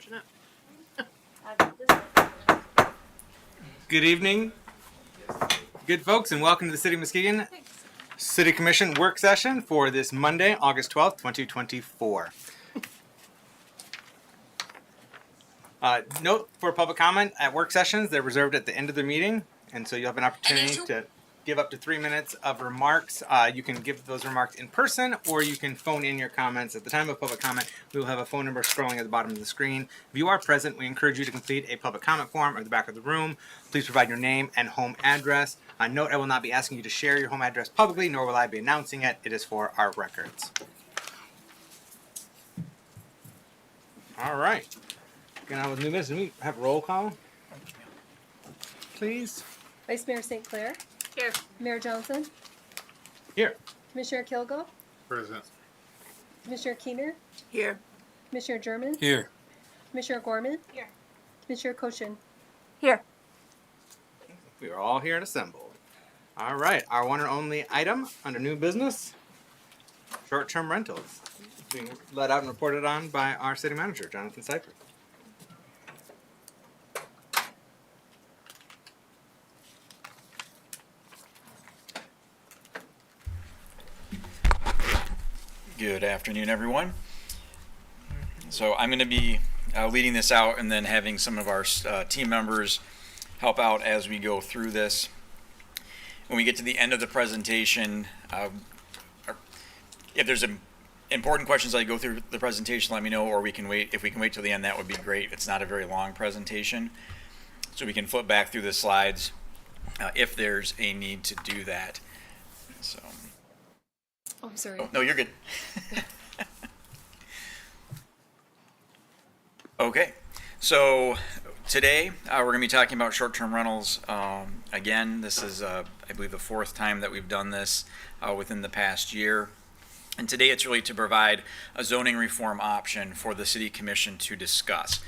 catching up. Good evening, good folks, and welcome to the City of Muskegon City Commission work session for this Monday, August 12th, 2024. Note for public comment at work sessions, they're reserved at the end of the meeting, and so you'll have an opportunity to give up to 3 minutes of remarks. You can give those remarks in person, or you can phone in your comments. At the time of public comment, we will have a phone number scrolling at the bottom of the screen. If you are present, we encourage you to complete a public comment form at the back of the room. Please provide your name and home address. Note, I will not be asking you to share your home address publicly, nor will I be announcing it. It is for our records. All right. Getting on with new business. We have roll call, please. Vice Mayor St. Clair. Here. Mayor Johnson. Here. Commissioner Kilgo. Present. Commissioner Keener. Here. Commissioner German. Here. Commissioner Gorman. Here. Commissioner Koshin. Here. We are all here and assembled. All right, our one and only item under new business, short-term rentals, being let out and reported on by our city manager, Jonathan Seifert. Good afternoon, everyone. So I'm going to be leading this out and then having some of our team members help out as we go through this. When we get to the end of the presentation, if there's important questions as I go through the presentation, let me know, or we can wait. If we can wait till the end, that would be great. It's not a very long presentation, so we can flip back through the slides if there's a need to do that. So. Oh, I'm sorry. Oh, no, you're good. Okay, so today we're going to be talking about short-term rentals. Again, this is, I believe, the fourth time that we've done this within the past year. And today it's really to provide a zoning reform option for the City Commission to discuss.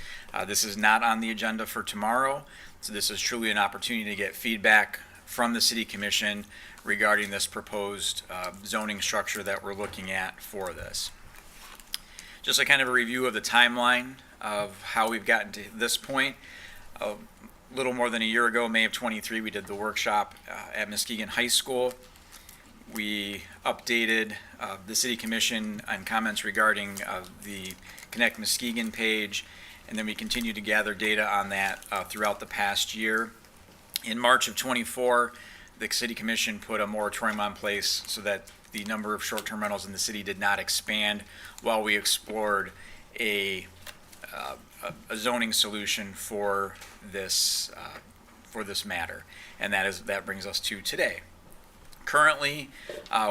This is not on the agenda for tomorrow, so this is truly an opportunity to get feedback from the City Commission regarding this proposed zoning structure that we're looking at for this. Just a kind of a review of the timeline of how we've gotten to this point. A little more than a year ago, May of 23, we did the workshop at Muskegon High School. We updated the City Commission on comments regarding the Connect Muskegon page, and then we continued to gather data on that throughout the past year. In March of 24, the City Commission put a moratorium on place so that the number of short-term rentals in the city did not expand while we explored a zoning solution for this matter, and that brings us to today. Currently,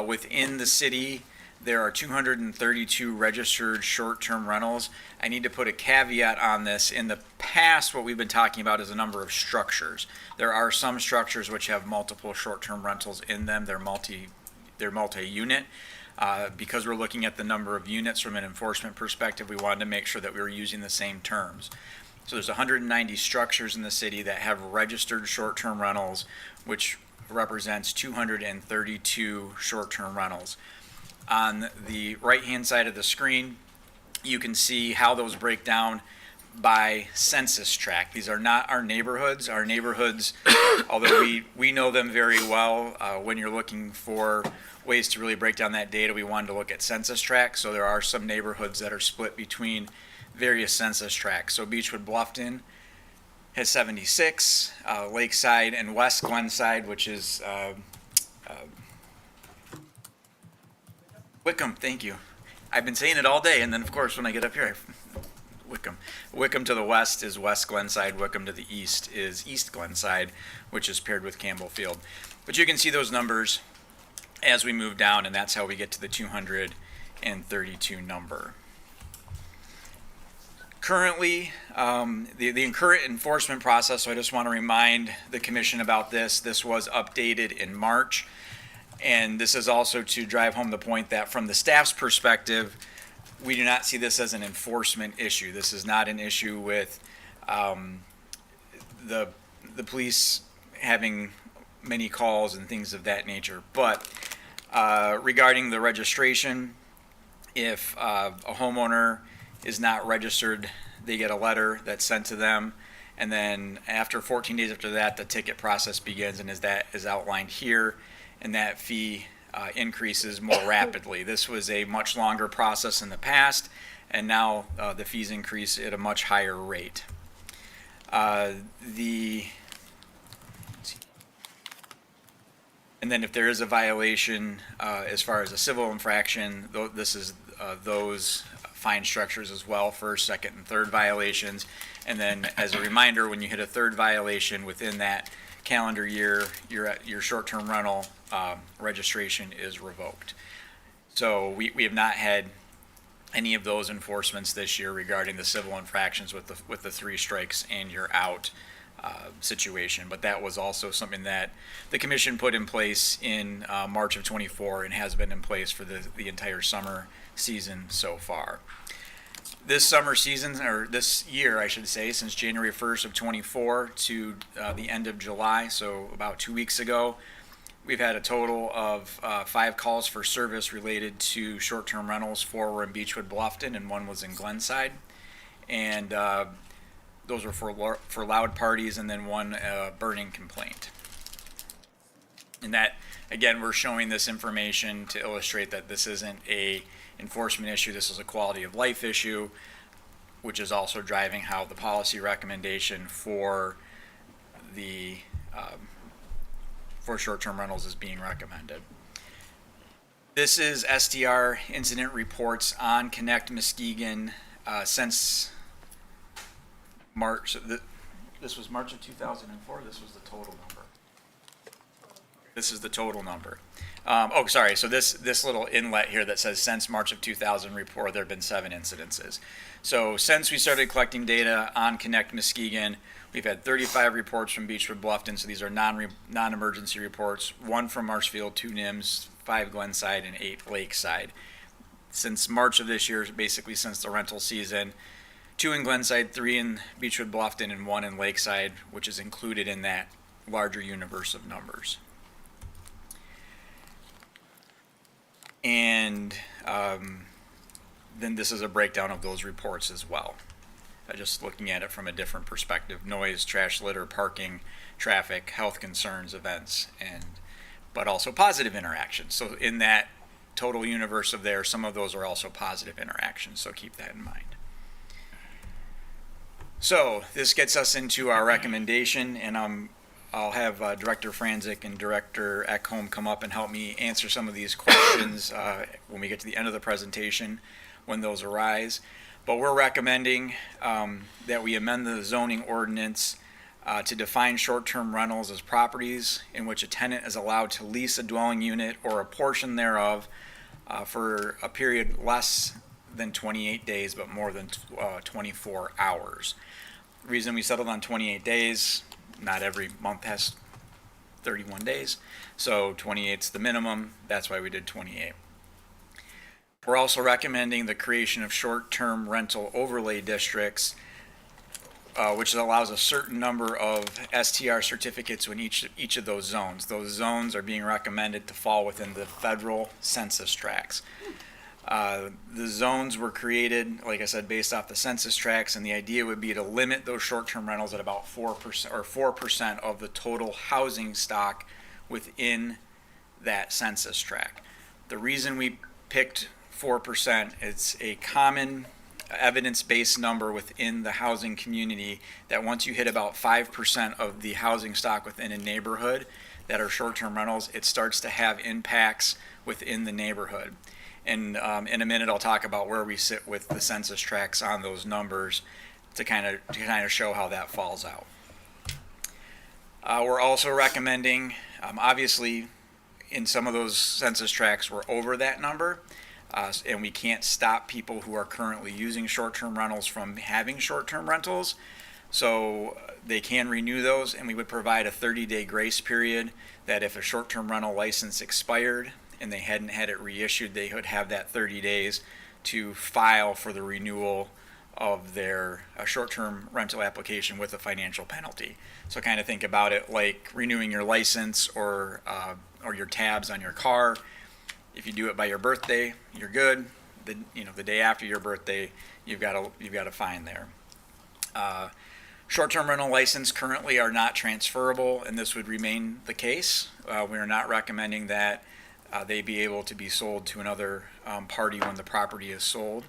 within the city, there are 232 registered short-term rentals. I need to put a caveat on this. In the past, what we've been talking about is a number of structures. There are some structures which have multiple short-term rentals in them. They're multi-unit. Because we're looking at the number of units from an enforcement perspective, we wanted to make sure that we were using the same terms. So there's 190 structures in the city that have registered short-term rentals, which represents 232 short-term rentals. On the right-hand side of the screen, you can see how those break down by census tract. These are not our neighborhoods. Our neighborhoods, although we know them very well, when you're looking for ways to really break down that data, we wanted to look at census tracts. So there are some neighborhoods that are split between various census tracts. So Beechwood Bluffton has 76, Lakeside and West Glenside, which is Wickham, thank you. I've been saying it all day, and then of course when I get up here, Wickham to the west is West Glenside, Wickham to the east is East Glenside, which is paired with Campbell Field. But you can see those numbers as we move down, and that's how we get to the 232 number. Currently, the current enforcement process, so I just want to remind the commission about this. This was updated in March. And this is also to drive home the point that from the staff's perspective, we do not see this as an enforcement issue. This is not an issue with the police having many calls and things of that nature. But regarding the registration, if a homeowner is not registered, they get a letter that's sent to them. And then after 14 days after that, the ticket process begins, and as that is outlined here, and that fee increases more rapidly. This was a much longer process in the past, and now the fees increase at a much higher rate. And then if there is a violation as far as a civil infraction, this is those fine structures as well, first, second, and third violations. And then as a reminder, when you hit a third violation within that calendar year, your short-term rental registration is revoked. So we have not had any of those enforcements this year regarding the civil infractions with the 3 strikes and you're out situation. But that was also something that the commission put in place in March of 24 and has been in place for the entire summer season so far. This summer season, or this year, I should say, since January 1st of 24 to the end of July, so about 2 weeks ago, we've had a total of 5 calls for service related to short-term rentals. 4 were in Beechwood Bluffton and 1 was in Glenside. And those were for loud parties, and then 1 burning complaint. And that, again, we're showing this information to illustrate that this isn't a enforcement issue, this is a quality of life issue, which is also driving how the policy recommendation for the for short-term rentals is being recommended. This is STR incident reports on Connect Muskegon since March. This was March of 2004. This was the total number. This is the total number. Sorry. So this little inlet here that says since March of 2000 report, there have been 7 incidences. So since we started collecting data on Connect Muskegon, we've had 35 reports from Beechwood Bluffton. So these are non-emergency reports. 1 from Marshfield, 2 NIMS, 5 Glenside, and 8 Lakeside. Since March of this year, basically since the rental season, 2 in Glenside, 3 in Beechwood Bluffton, and 1 in Lakeside, which is included in that larger universe of numbers. And then this is a breakdown of those reports as well. Just looking at it from a different perspective: noise, trash, litter, parking, traffic, health concerns, events, but also positive interactions. So in that total universe of there, some of those are also positive interactions, so keep that in mind. So this gets us into our recommendation, and I'll have Director Franzik and Director Ekholm come up and help me answer some of these questions when we get to the end of the presentation, when those arise. But we're recommending that we amend the zoning ordinance to define short-term rentals as properties in which a tenant is allowed to lease a dwelling unit or a portion thereof for a period less than 28 days but more than 24 hours. The reason we settled on 28 days, not every month has 31 days, so 28's the minimum. That's why we did 28. We're also recommending the creation of short-term rental overlay districts, which allows a certain number of STR certificates in each of those zones. Those zones are being recommended to fall within the federal census tracts. The zones were created, like I said, based off the census tracts, and the idea would be to limit those short-term rentals at about 4% or 4% of the total housing stock within that census tract. The reason we picked 4%, it's a common evidence-based number within the housing community that once you hit about 5% of the housing stock within a neighborhood that are short-term rentals, it starts to have impacts within the neighborhood. And in a minute, I'll talk about where we sit with the census tracts on those numbers to kind of show how that falls out. We're also recommending, obviously, in some of those census tracts, we're over that number, and we can't stop people who are currently using short-term rentals from having short-term rentals. So they can renew those, and we would provide a 30-day grace period that if a short-term rental license expired and they hadn't had it reissued, they would have that 30 days to file for the renewal of their short-term rental application with a financial penalty. So kind of think about it like renewing your license or your tabs on your car. If you do it by your birthday, you're good. the day after your birthday, you've got a fine there. Short-term rental license currently are not transferable, and this would remain the case. We are not recommending that they be able to be sold to another party when the property is sold.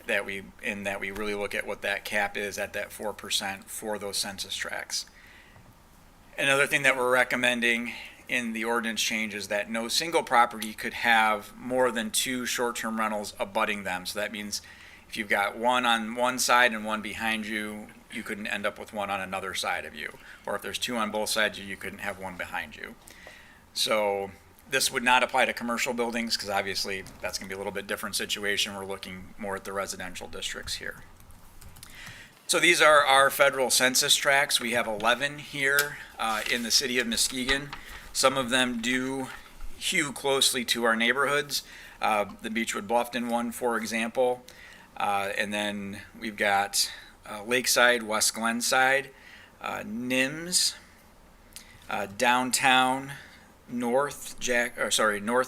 That we really look at what that cap is at that 4% for those census tracts. Another thing that we're recommending in the ordinance change is that no single property could have more than 2 short-term rentals abutting them. So that means if you've got one on one side and one behind you, you couldn't end up with one on another side of you. Or if there's 2 on both sides, you couldn't have one behind you. So this would not apply to commercial buildings because obviously that's going to be a little bit different situation. We're looking more at the residential districts here. So these are our federal census tracts. We have 11 here in the city of Muskegon. Some of them do hew closely to our neighborhoods. The Beechwood Bluffton one, for example. And then we've got Lakeside, West Glenside, Nims, downtown, North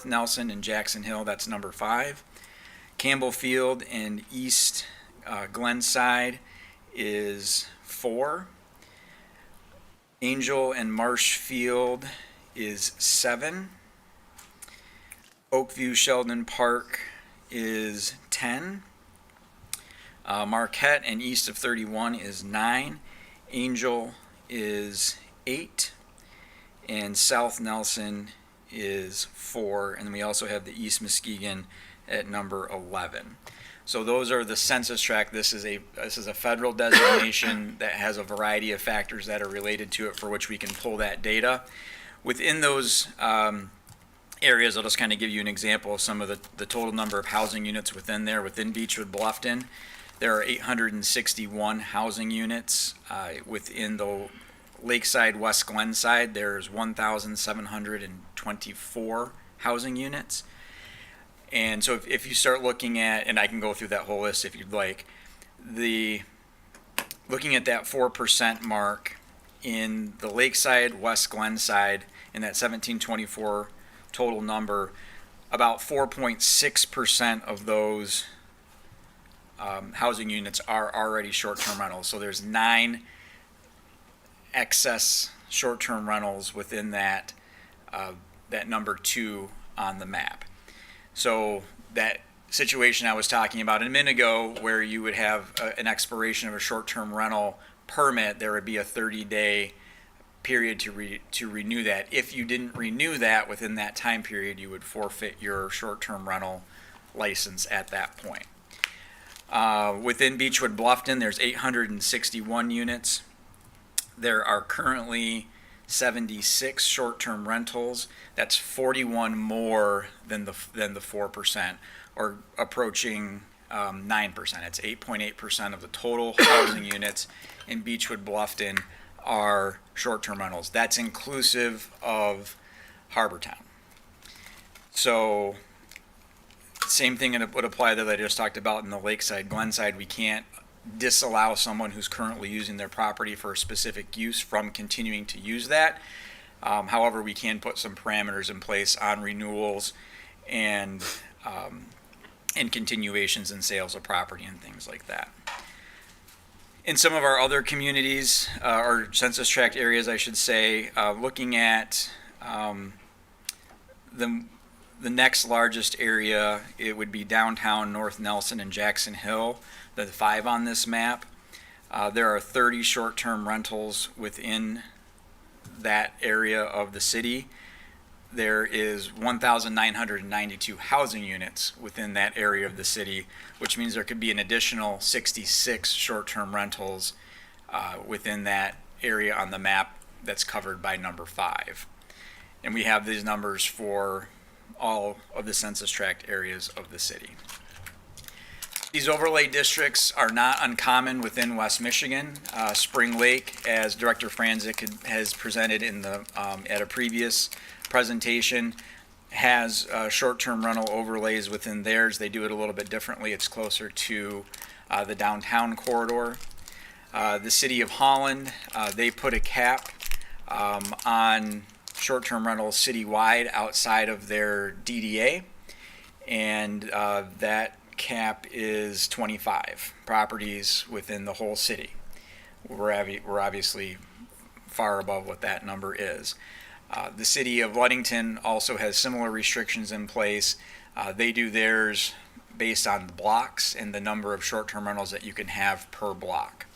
Nelson and Jackson Hill, that's number 5. Campbell Field and East Glenside is 4. Angel and Marshfield is 7. Oakview Sheldon Park is 10. Marquette and east of 31 is 9. Angel is 8. And South Nelson is 4. And then we also have the East Muskegon at number 11. So those are the census tract. This is a federal designation that has a variety of factors that are related to it for which we can pull that data. Within those areas, I'll just kind of give you an example of some of the total number of housing units within there. Within Beechwood Bluffton, there are 861 housing units. Within the Lakeside West Glenside, there's 1,724 housing units. And so if you start looking at, and I can go through that whole list if you'd like, looking at that 4% mark in the Lakeside West Glenside in that 1724 total number, about 4.6% of those housing units are already short-term rentals. So there's 9 excess short-term rentals within that number 2 on the map. So that situation I was talking about a minute ago, where you would have an expiration of a short-term rental permit, there would be a 30-day period to renew that. If you didn't renew that within that time period, you would forfeit your short-term rental license at that point. Within Beechwood Bluffton, there's 861 units. There are currently 76 short-term rentals. That's 41 more than the 4%, or approaching 9%. It's 8.8% of the total housing units in Beechwood Bluffton are short-term rentals. That's inclusive of Harbortown. So same thing would apply that I just talked about in the Lakeside Glenside. We can't disallow someone who's currently using their property for a specific use from continuing to use that. However, we can put some parameters in place on renewals and continuations and sales of property and things like that. In some of our other communities, or census tract areas, I should say, looking at the next largest area, it would be downtown, North Nelson, and Jackson Hill, the 5 on this map. There are 30 short-term rentals within that area of the city. There is 1,992 housing units within that area of the city, which means there could be an additional 66 short-term rentals within that area on the map that's covered by number 5. And we have these numbers for all of the census tract areas of the city. These overlay districts are not uncommon within West Michigan. Spring Lake, as Director Franzik has presented in at a previous presentation, has short-term rental overlays within theirs. They do it a little bit differently. It's closer to the downtown corridor. The city of Holland, they put a cap on short-term rentals citywide outside of their DDA, and that cap is 25 properties within the whole city. We're obviously far above what that number is. The city of Ludington also has similar restrictions in place. They do theirs based on the blocks and the number of short-term rentals that you can have per block.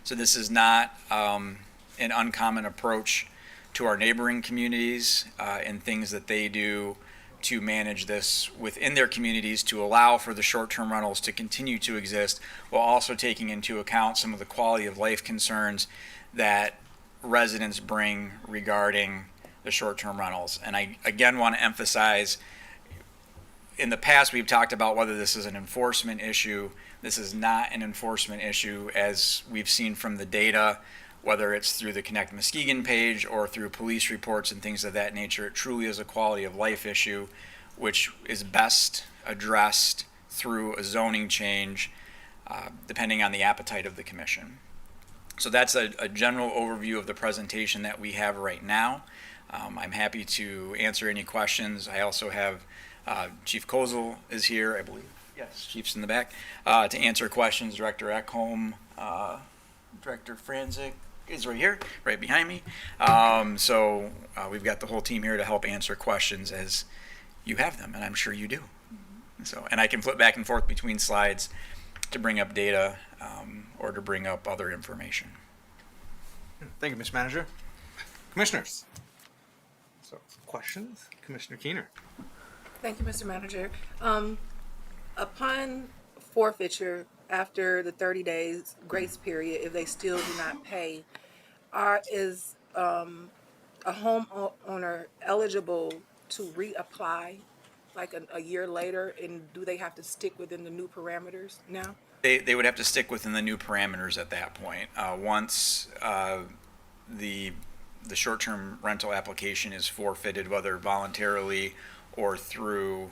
So this is not an uncommon approach to our neighboring communities and things that they do to manage this within their communities to allow for the short-term rentals to continue to exist while also taking into account some of the quality of life concerns that residents bring regarding the short-term rentals. And I again want to emphasize, in the past we've talked about whether this is an enforcement issue. This is not an enforcement issue, as we've seen from the data, whether it's through the Connect Muskegon page or through police reports and things of that nature. It truly is a quality of life issue, which is best addressed through a zoning change, depending on the appetite of the commission. So that's a general overview of the presentation that we have right now. I'm happy to answer any questions. I also have Chief Kozel is here, I believe. Yes, Chief's in the back, to answer questions. Director Ekholm, Director Franzik is right here, right behind me. So we've got the whole team here to help answer questions as you have them, and I'm sure you do. So, and I can flip back and forth between slides to bring up data or to bring up other information. Thank you, Mr. Manager. Commissioners. So, questions? Commissioner Keener. Thank you, Mr. Manager. Upon forfeiture, after the 30 days grace period, if they still do not pay, is a homeowner eligible to reapply like a year later, and do they have to stick within the new parameters now? They would have to stick within the new parameters at that point. Once the short-term rental application is forfeited, whether voluntarily or through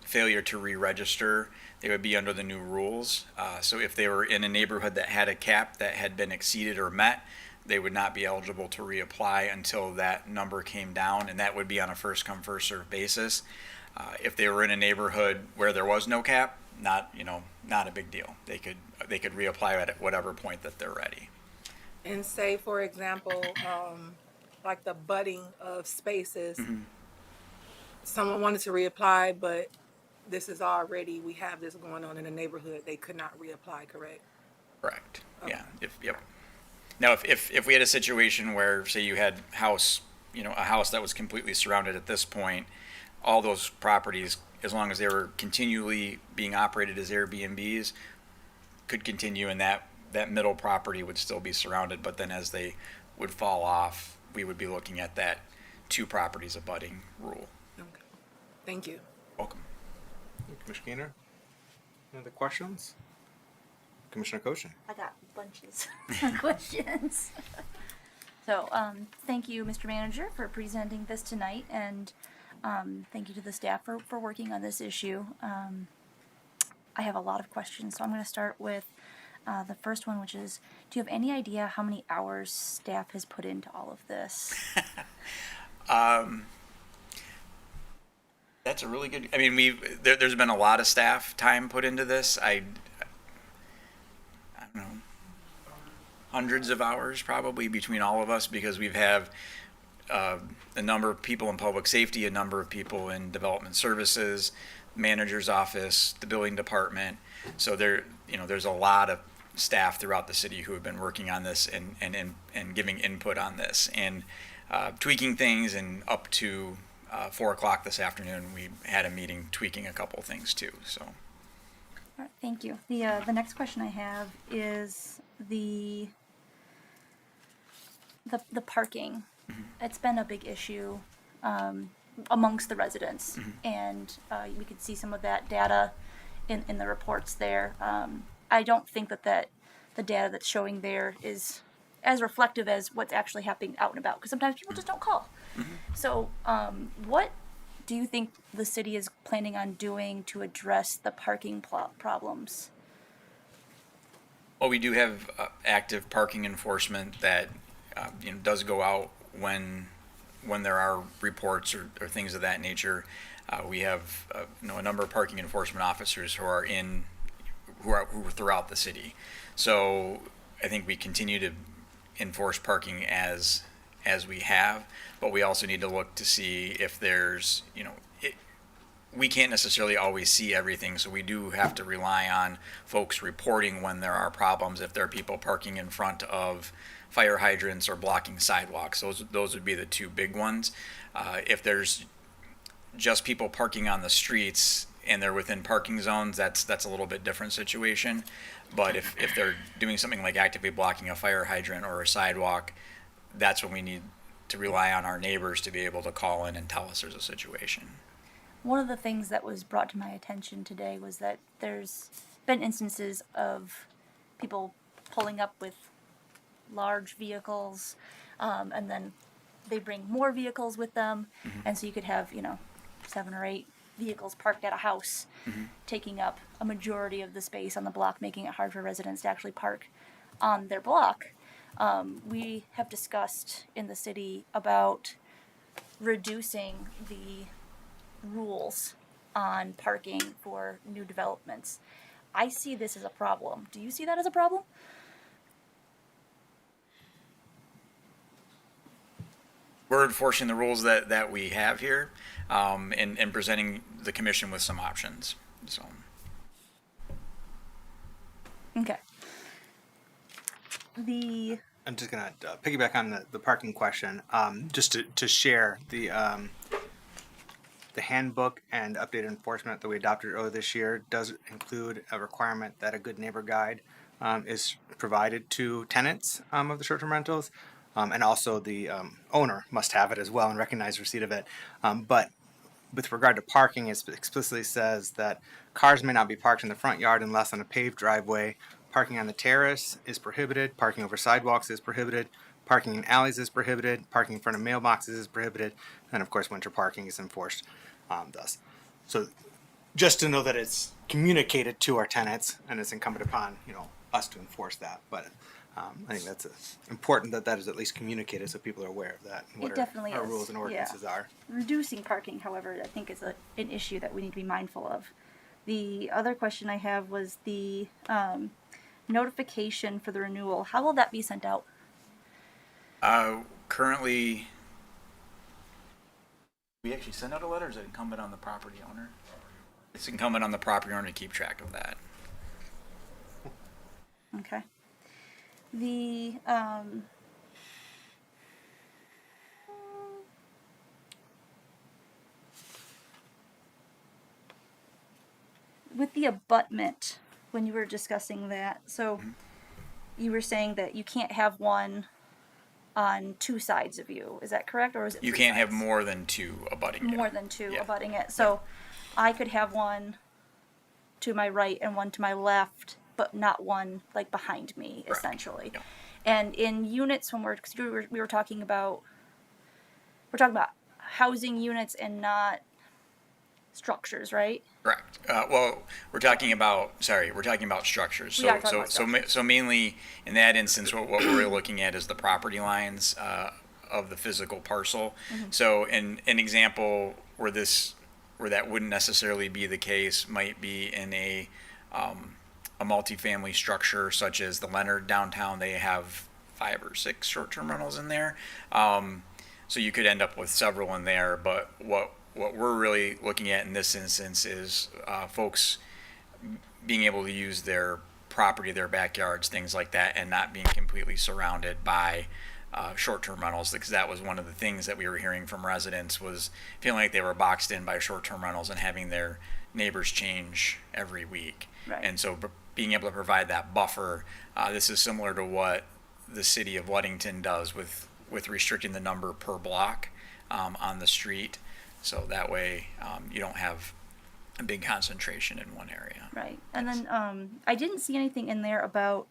failure to re-register, they would be under the new rules. So if they were in a neighborhood that had a cap that had been exceeded or met, they would not be eligible to reapply until that number came down, and that would be on a first-come, first-served basis. If they were in a neighborhood where there was no cap, not a big deal. They could reapply at whatever point that they're ready. And say, for example, like the budding of spaces, someone wanted to reapply, but we have this going on in the neighborhood, they could not reapply, correct? Correct. Okay. Yeah. Now, if we had a situation where, say, you had a house that was completely surrounded at this point, all those properties, as long as they were continually being operated as Airbnbs, could continue, and that middle property would still be surrounded. But then as they would fall off, we would be looking at that 2 properties abutting rule. Okay. Thank you. Welcome. Commissioner Keener. Any other questions? Commissioner Koshin. I got bunches of questions. So, thank you, Mr. Manager, for presenting this tonight, and thank you to the staff for working on this issue. I have a lot of questions, so I'm going to start with the first one, which is, do you have any idea how many hours staff has put into all of this? That's a really good. I mean, there's been a lot of staff time put into this. I don't know, hundreds of hours probably between all of us, because we've have a number of people in public safety, a number of people in development services, manager's office, the building department. So there's a lot of staff throughout the city who have been working on this and giving input on this and tweaking things. And up to 4 o'clock this afternoon, we had a meeting tweaking a couple things too. So. All right, thank you. The next question I have is the parking. It's been a big issue amongst the residents, and we could see some of that data in the reports there. I don't think that the data that's showing there is as reflective as what's actually happening out and about, because sometimes people just don't call. So what do you think the city is planning on doing to address the parking problems? Well, we do have active parking enforcement that does go out when when there are reports or things of that nature, we have a number of parking enforcement officers who are throughout the city. So I think we continue to enforce parking as we have, but we also need to look to see if there's, we can't necessarily always see everything, so we do have to rely on folks reporting when there are problems, if there are people parking in front of fire hydrants or blocking sidewalks. Those would be the two big ones. If there's just people parking on the streets and they're within parking zones, that's a little bit different situation. But if they're doing something like actively blocking a fire hydrant or a sidewalk, that's when we need to rely on our neighbors to be able to call in and tell us there's a situation. One of the things that was brought to my attention today was that there's been instances of people pulling up with large vehicles, and then they bring more vehicles with them, and so you could have 7 or 8 vehicles parked at a house, taking up a majority of the space on the block, making it hard for residents to actually park on their block. We have discussed in the city about reducing the rules on parking for new developments. I see this as a problem. Do you see that as a problem? We're enforcing the rules that we have here, and presenting the commission with some options. So. Okay. I'm just gonna piggyback on the parking question, just to share the handbook and updated enforcement that we adopted earlier this year does include a requirement that a good neighbor guide is provided to tenants of the short-term rentals, and also the owner must have it as well and recognize receipt of it. But with regard to parking, it explicitly says that cars may not be parked in the front yard unless on a paved driveway. Parking on the terrace is prohibited. Parking over sidewalks is prohibited. Parking in alleys is prohibited. Parking in front of mailboxes is prohibited. And of course, winter parking is enforced thus. So just to know that it's communicated to our tenants, and it's incumbent upon us to enforce that. But I think that's important that is at least communicated so people are aware of that. And It definitely our is. rules and ordinances are. Reducing parking, however, I think is an issue that we need to be mindful of. The other question I have was the notification for the renewal. How will that be sent out? Currently, we actually send out a letter. Or is it incumbent on the property owner? It's incumbent on the property owner to keep track of that. Okay. The with the abutment, when you were discussing that, so you were saying that you can't have one on 2 sides of you. Is that correct, or is it? You 3 can't have sides? more than 2 abutting you. More than 2 Yeah. abutting it. So I could have one to my right and one to my left, but not one like behind me, Correct. essentially. Yeah. And in units, when we were talking about housing units and not structures, right? Correct. Well, we're talking about structures. We are talking about So mainly in that instance, what we're looking at is the property lines of the physical parcel. So an example where that wouldn't necessarily be the case might be in a multifamily structure such as the Leonard downtown. They have 5 or 6 short-term rentals in there. So you could end up with several in there, but what we're really looking at in this instance is folks being able to use their property, their backyards, things like that, and not being completely surrounded by short-term rentals, because that was one of the things that we were hearing from residents, was feeling like they were boxed in by short-term rentals and having their neighbors change every week. Right. And so being able to provide that buffer, this is similar to what the city of Ludington does with restricting the number per block on the street. So that way you don't have a big concentration in one area. Right. And then I didn't see anything in there about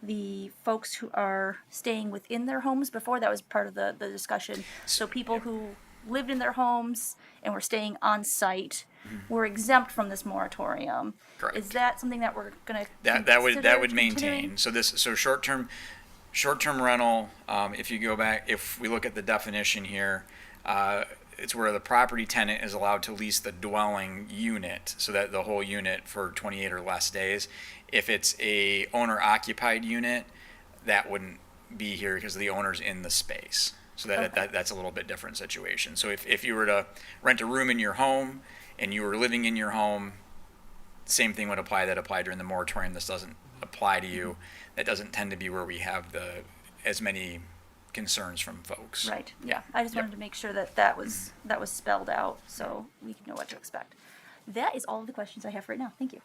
the folks who are staying within their homes before. That was part of the discussion. So people who lived in their homes and were staying on site were exempt from this moratorium. Correct. Is that something that we're going to That would maintain. So short-term Short-term rental, if you go back, if we look at the definition here, it's where the property tenant is allowed to lease the dwelling unit, so that the whole unit for 28 or less days. If it's a owner-occupied unit, that wouldn't be here because the owner's in the space. So that's a little bit different situation. So if you were to rent a room in your home and you were living in your home, same thing would apply that applied during the moratorium. This doesn't apply to you. That doesn't tend to be where we have as many concerns from folks. Right, yeah. I just wanted to make sure that was spelled out so we know what to expect. That is all of the questions I have right now. Thank you.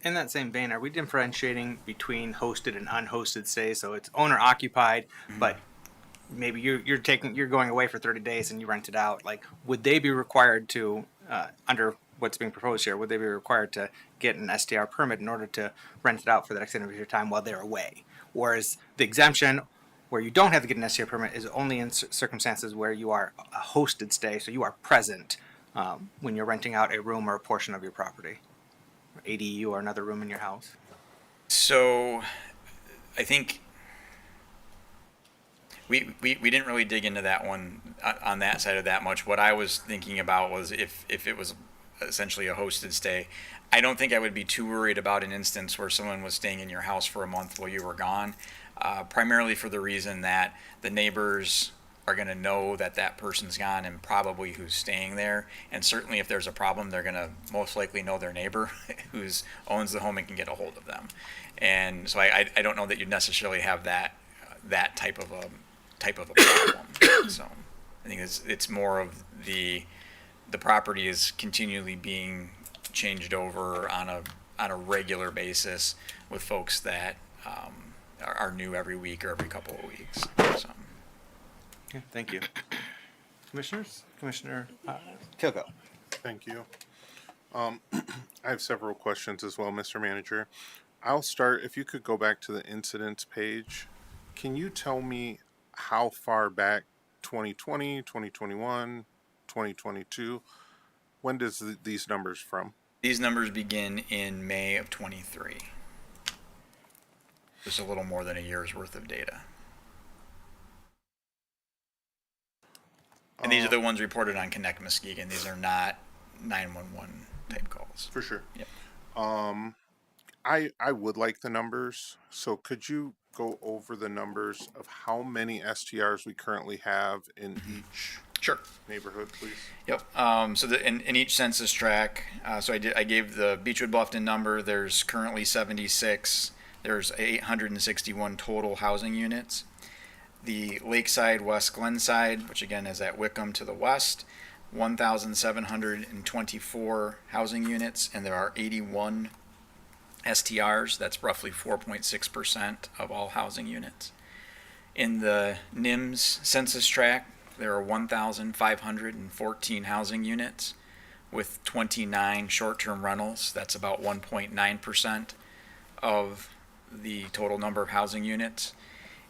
In that same vein, are we differentiating between hosted and unhosted stays? So it's owner occupied, but maybe you're going away for 30 days and you rent it out. Like, would they be required to, under what's being proposed here, would they be required to get an STR permit in order to rent it out for that extended period of time while they're away? Whereas the exemption, where you don't have to get an STR permit, is only in circumstances where you are a hosted stay, so you are present when you're renting out a room or a portion of your property, or ADU or another room in your house. So I think we didn't really dig into that one on that side of that much. What I was thinking about was if it was essentially a hosted stay, I don't think I would be too worried about an instance where someone was staying in your house for a month while you were gone, primarily for the reason that the neighbors are going to know that person's gone and probably who's staying there. And certainly if there's a problem, they're going to most likely know their neighbor who owns the home and can get a hold of them. And so I don't know that you'd necessarily have that type of a problem. So I think it's more of the property is continually being changed over on a regular basis with folks that are new every week or every couple of weeks. So. Okay, thank you. Commissioners? Commissioner Kilgo. Thank you. I have several questions as well, Mr. Manager. I'll start, if you could go back to the incidents page. Can you tell me how far back, 2020, 2021, 2022, when does these numbers from? These numbers begin in May of 23. Just a little more than a year's worth of data. And these are the ones reported on Connect Muskegon. These are not 911 type calls. For sure. Yep. I would like the numbers. So could you go over the numbers of how many STRs we currently have in each Sure. neighborhood, please? Yep. So in each census tract, so I gave the Beechwood Bluffton number. There's currently 76. There's 861 total housing units. The Lakeside West Glenside, which again is at Wickham to the west, 1,724 housing units, and there are 81 STRs. That's roughly 4.6% of all housing units. In the NIMS census tract, there are 1,514 housing units with 29 short-term rentals. That's about 1.9% of the total number of housing units.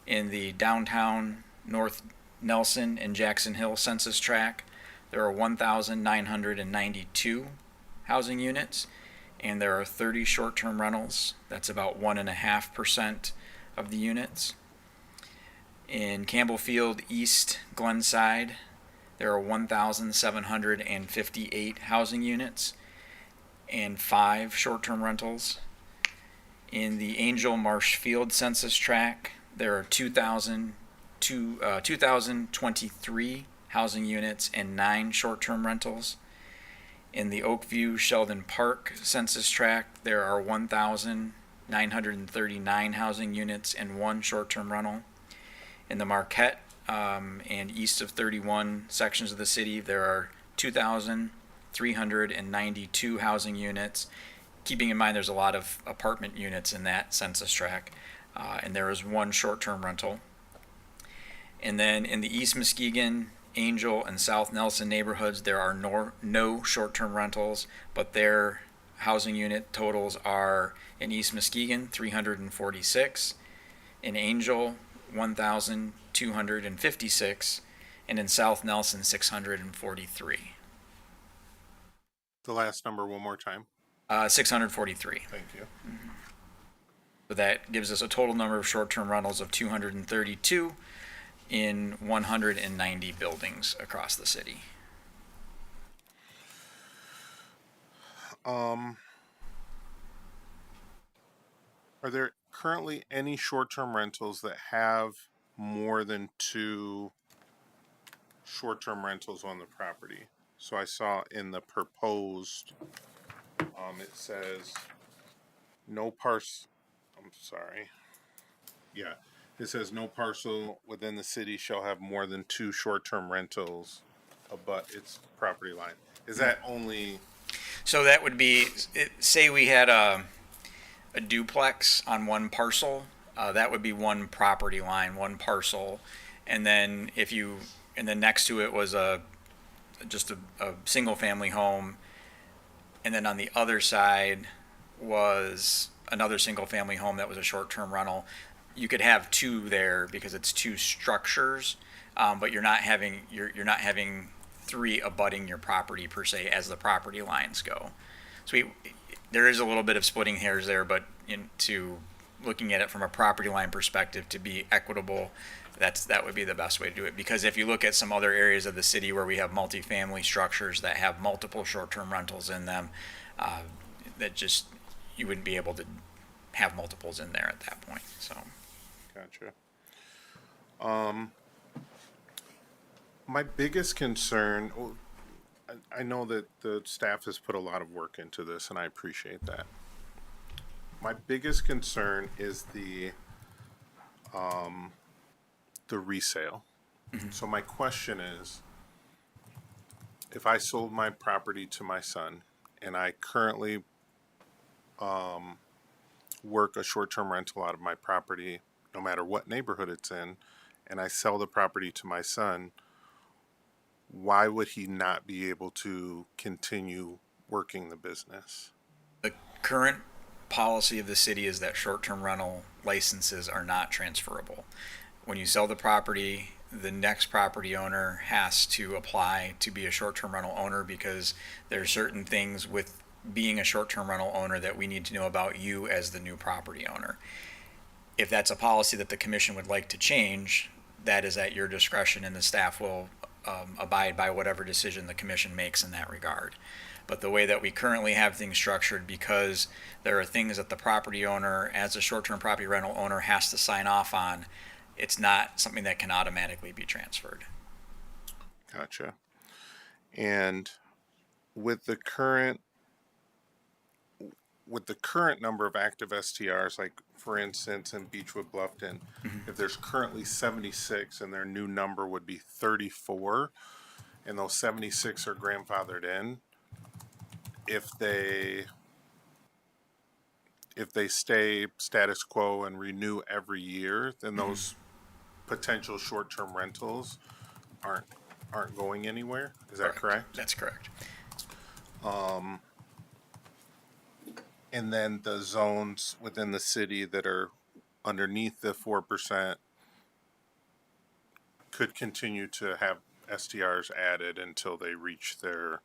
In the downtown North Nelson and Jackson Hill census tract, there are 1,992 housing units, and there are 30 short-term rentals. That's about 1.5% of the units. In Campbellfield East Glenside, there are 1,758 housing units and 5 short-term rentals. In the Angel Marshfield census tract, there are 2,023 housing units and 9 short-term rentals. In the Oakview Sheldon Park census tract, there are 1,939 housing units and 1 short-term rental. In the Marquette and east of 31 sections of the city, there are 2,392 housing units. Keeping in mind there's a lot of apartment units in that census tract, and there is 1 short-term rental. And then in the East Muskegon, Angel, and South Nelson neighborhoods, there are no short-term rentals, but their housing unit totals are in East Muskegon 346, in Angel 1,256, and in South Nelson 643. The last number one more time. 643. Thank you. So that gives us a total number of short-term rentals of 232 in 190 buildings across the city. Are there currently any short-term rentals that have more than 2 short-term rentals on the property? So I saw in the proposed, it says no I'm sorry. Yeah, it says no parcel within the city shall have more than 2 short-term rentals abut its property line. Is that only? So that would be, say we had a duplex on one parcel, that would be one property line, one parcel. And then and then next to it was just a single family home. And then on the other side was another single family home that was a short-term rental. You could have 2 there because it's 2 structures, but you're not having 3 abutting your property per se as the property lines go. So there is a little bit of splitting hairs there, but into looking at it from a property line perspective to be equitable, that would be the best way to do it. Because if you look at some other areas of the city where we have multifamily structures that have multiple short-term rentals in them, that just, you wouldn't be able to have multiples in there at that point. So, Gotcha. My biggest concern, I know that the staff has put a lot of work into this, and I appreciate that. My biggest concern is the resale. So my question is, if I sold my property to my son, and I currently work a short-term rental out of my property, no matter what neighborhood it's in, and I sell the property to my son, why would he not be able to continue working the business? the current policy of the city is that short-term rental licenses are not transferable. When you sell the property, the next property owner has to apply to be a short-term rental owner, because there are certain things with being a short-term rental owner that we need to know about you as the new property owner. If that's a policy that the commission would like to change, that is at your discretion, and the staff will abide by whatever decision the commission makes in that regard. But the way that we currently have things structured, because there are things that the property owner, as a short-term property rental owner, has to sign off on, it's not something that can automatically be transferred. Gotcha. And with the current number of active STRs, like for instance in Beechwood Bluffton, if there's currently 76 and their new number would be 34, and those 76 are grandfathered in, if they stay status quo and renew every year, then those potential short-term rentals aren't going anywhere. Is that correct? That's correct. And then the zones within the city that are underneath the 4% could continue to have STRs added until they reach their.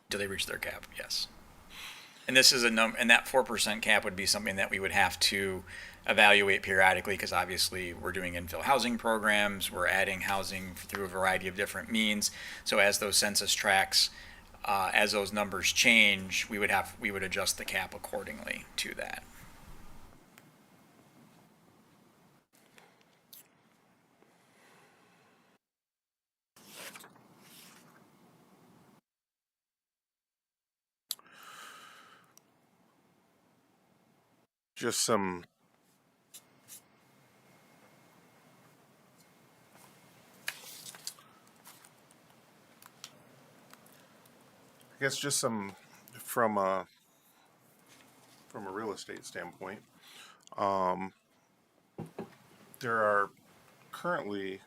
Do they reach their cap? Yes. And this is a number, and that 4% cap would be something that we would have to evaluate periodically, because obviously we're doing infill housing programs, we're adding housing through a variety of different means. So as those census tracts, as those numbers change, we would adjust the cap accordingly to that. Just some I guess just some from a real estate standpoint. There are currently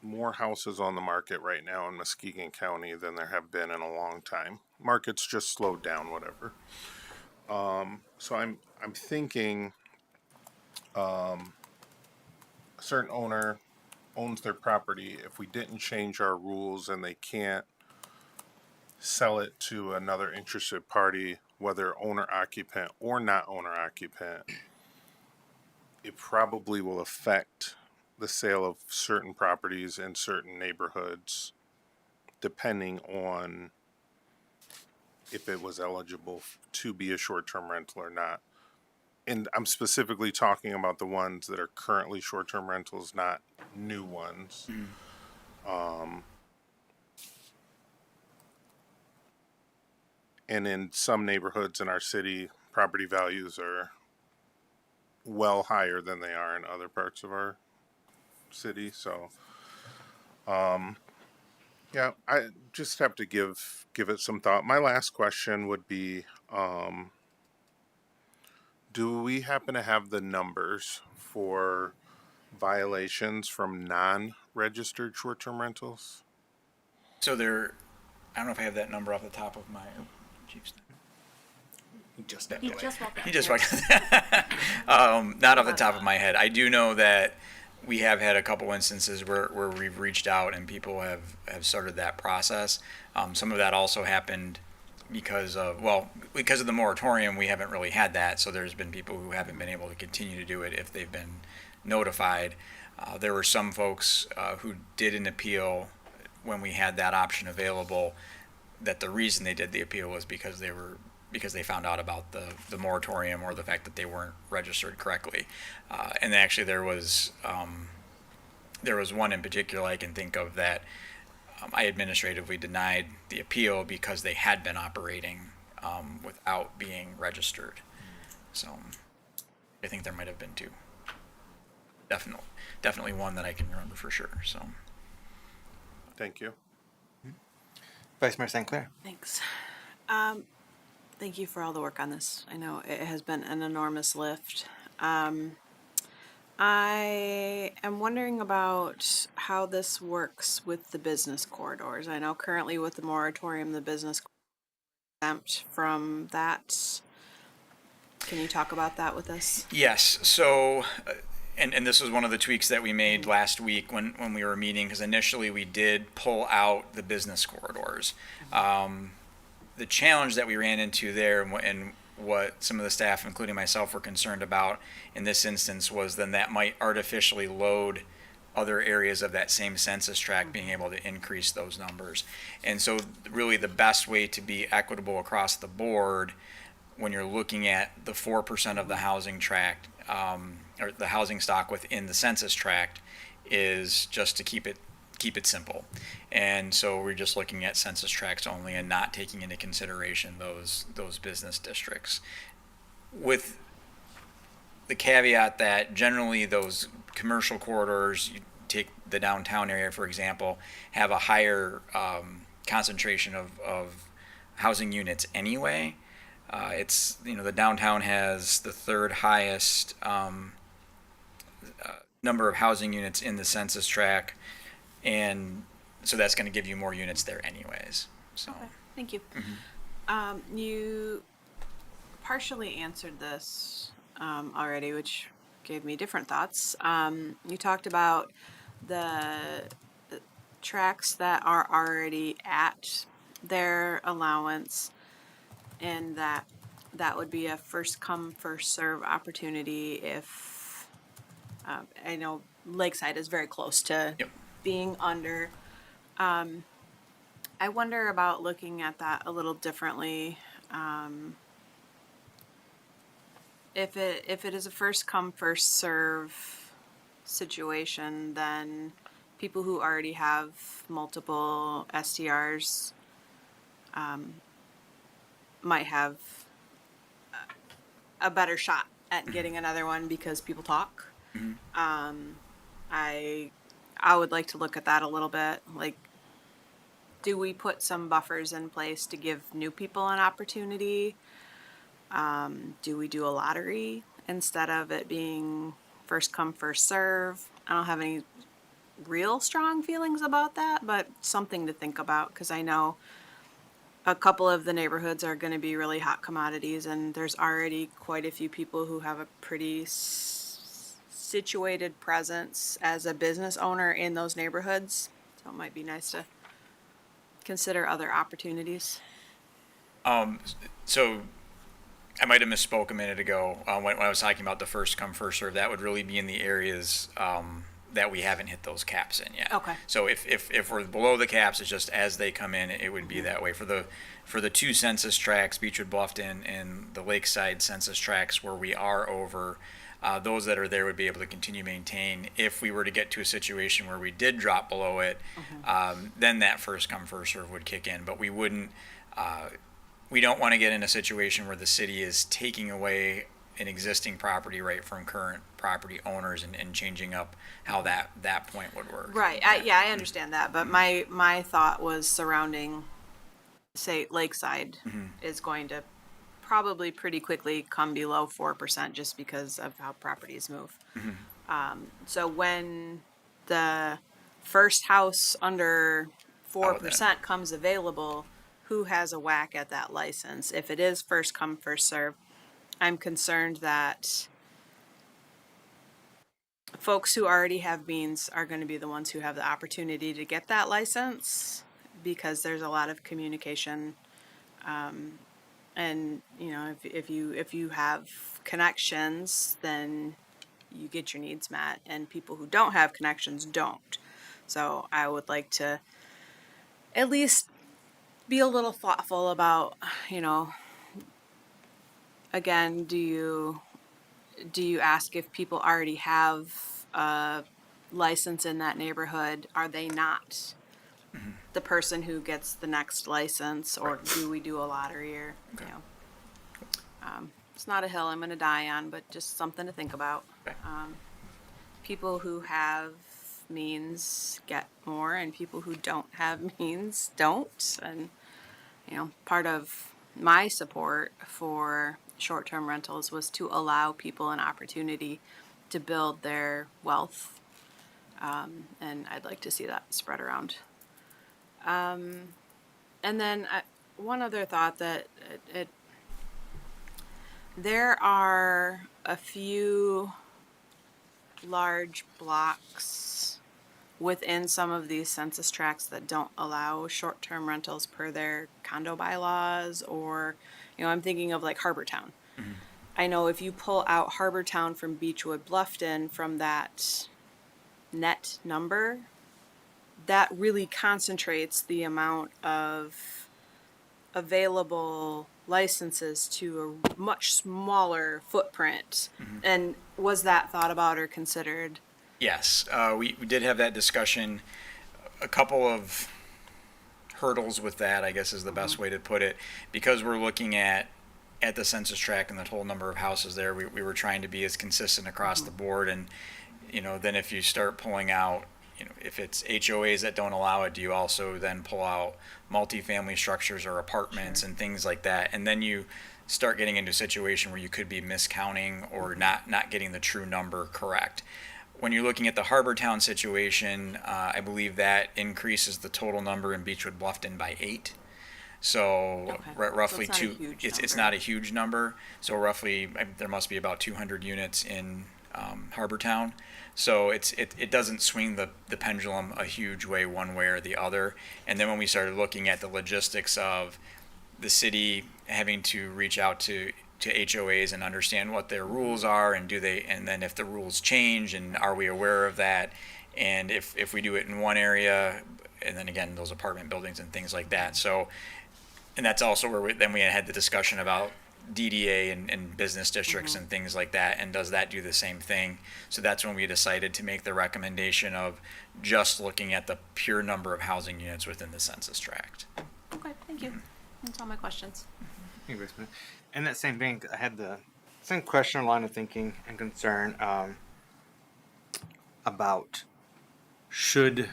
more houses on the market right now in Muskegon County than there have been in a long time. Market's just slowed down, whatever. So I'm thinking a certain owner owns their property. If we didn't change our rules and they can't sell it to another interested party, whether owner occupant or not owner occupant, it probably will affect the sale of certain properties in certain neighborhoods, depending on if it was eligible to be a short-term rental or not. And I'm specifically talking about the ones that are currently short-term rentals, not new ones. And in some neighborhoods in our city, property values are well higher than they are in other parts of our city. So, yeah, I just have to give it some thought. My last question would be, do we happen to have the numbers for violations from non-registered short-term rentals? So there, I don't know if I have that number off the top of my. Oh, Chief's Just He just walked out. He just walked. Not off the top of my head. I do know that we have had a couple instances where we've reached out and people have started that process. Some of that also happened because of the moratorium. We haven't really had that, so there's been people who haven't been able to continue to do it if they've been notified. There were some folks who did an appeal when we had that option available. That the reason they did the appeal was because they found out about the moratorium or the fact that they weren't registered correctly. And actually there was one in particular I can think of that I administratively denied the appeal because they had been operating without being registered. So I think there might have been two. Definitely one that I can remember for sure. So Thank you. Vice Mayor St. Clair. Thanks. Thank you for all the work on this. I know it has been an enormous lift. I am wondering about how this works with the business corridors. I know currently with the moratorium, the business exempt from that. Can you talk about that with us? yes, so and this was one of the tweaks that we made last week when we were meeting, because initially we did pull out the business corridors. The challenge that we ran into there and what some of the staff, including myself, were concerned about in this instance was then that might artificially load other areas of that same census tract, being able to increase those numbers. And so really the best way to be equitable across the board when you're looking at the 4% of the housing tract, or the housing stock within the census tract, is just to keep it simple. And so we're just looking at census tracts only and not taking into consideration those business districts, with the caveat that generally those commercial corridors, you take the downtown area for example, have a higher concentration of housing units anyway. It's, the downtown has the third highest number of housing units in the census tract, and so that's going to give you more units there anyways. So Okay, thank you. You partially answered this already, which gave me different thoughts. You talked about the tracks that are already at their allowance, and that would be a first come first serve opportunity if I know Lakeside is very close to Yep. being under. I wonder about looking at that a little differently. If it is a first come first serve situation, then people who already have multiple STRs might have a better shot at getting another one because people talk. I would like to look at that a little bit. Like, do we put some buffers in place to give new people an opportunity? Do we do a lottery instead of it being first come first serve? I don't have any real strong feelings about that, but something to think about, because I know a couple of the neighborhoods are going to be really hot commodities, and there's already quite a few people who have a pretty situated presence as a business owner in those neighborhoods. So it might be nice to consider other opportunities. So I might have misspoke a minute ago when I was talking about the first come first serve. That would really be in the areas that we haven't hit those caps in yet. Okay. So if we're below the caps, it's just as they come in, it would be that way for the two census tracts, Beechwood Bluffton and the Lakeside census tracts where we are over. Those that are there would be able to continue maintain. If we were to get to a situation where we did drop below it, then that first come first serve would kick in. But we wouldn't. We don't want to get in a situation where the city is taking away an existing property right from current property owners and changing up how that point would work. Right. I understand that, but my thought was surrounding, say, Lakeside is going to probably pretty quickly come below 4% just because of how properties move. So when the first house under 4% comes available, who has a whack at that license? If it is first come, first serve, I'm concerned that folks who already have means are going to be the ones who have the opportunity to get that license because there's a lot of communication. And you know, if you have connections, then you get your needs met, and people who don't have connections don't. So I would like to at least be a little thoughtful about, you know, again, do you ask if people already have a license in that neighborhood? Are they not the person who gets the next license, or do we do a lottery, or you know? It's not a hill I'm going to die on, but just something to think about. People who have means get more, and people who don't have means don't. And you know, part of my support for short-term rentals was to allow people an opportunity to build their wealth, and I'd like to see that spread around. And then one other thought that there are a few large blocks within some of these census tracts that don't allow short-term rentals per their condo bylaws, or, you know, I'm thinking of like Harbortown. I know if you pull out Harbortown from Beechwood Bluffton from that net number, that really concentrates the amount of available licenses to a much smaller footprint. And was that thought about or considered? Yes, we did have that discussion. A couple of hurdles with that, I guess, is the best way to put it, because we're looking at the census tract and the total number of houses there. We were trying to be as consistent across the board, and you know, then if you start pulling out, you know, if it's HOAs that don't allow it, do you also then pull out multifamily structures or apartments and things like that? And then you start getting into a situation where you could be miscounting or not getting the true number correct. When you're looking at the Harbortown situation, I believe that increases the total number in Beechwood Bluffton by 8. So roughly So it's not a huge number. So roughly there must be about 200 units in Harbortown. So it doesn't swing the pendulum a huge way one way or the other. And then when we started looking at the logistics of the city having to reach out to HOAs and understand what their rules are, and then if the rules change, and are we aware of that, and if we do it in one area, and then again those apartment buildings and things like that. So, and that's also where we had the discussion about DDA and business districts and things like that, and does that do the same thing? So that's when we decided to make the recommendation of just looking at the pure number of housing units within the census tract. Okay, thank you. That's all my questions. In that same vein, I had the same question, line of thinking and concern about should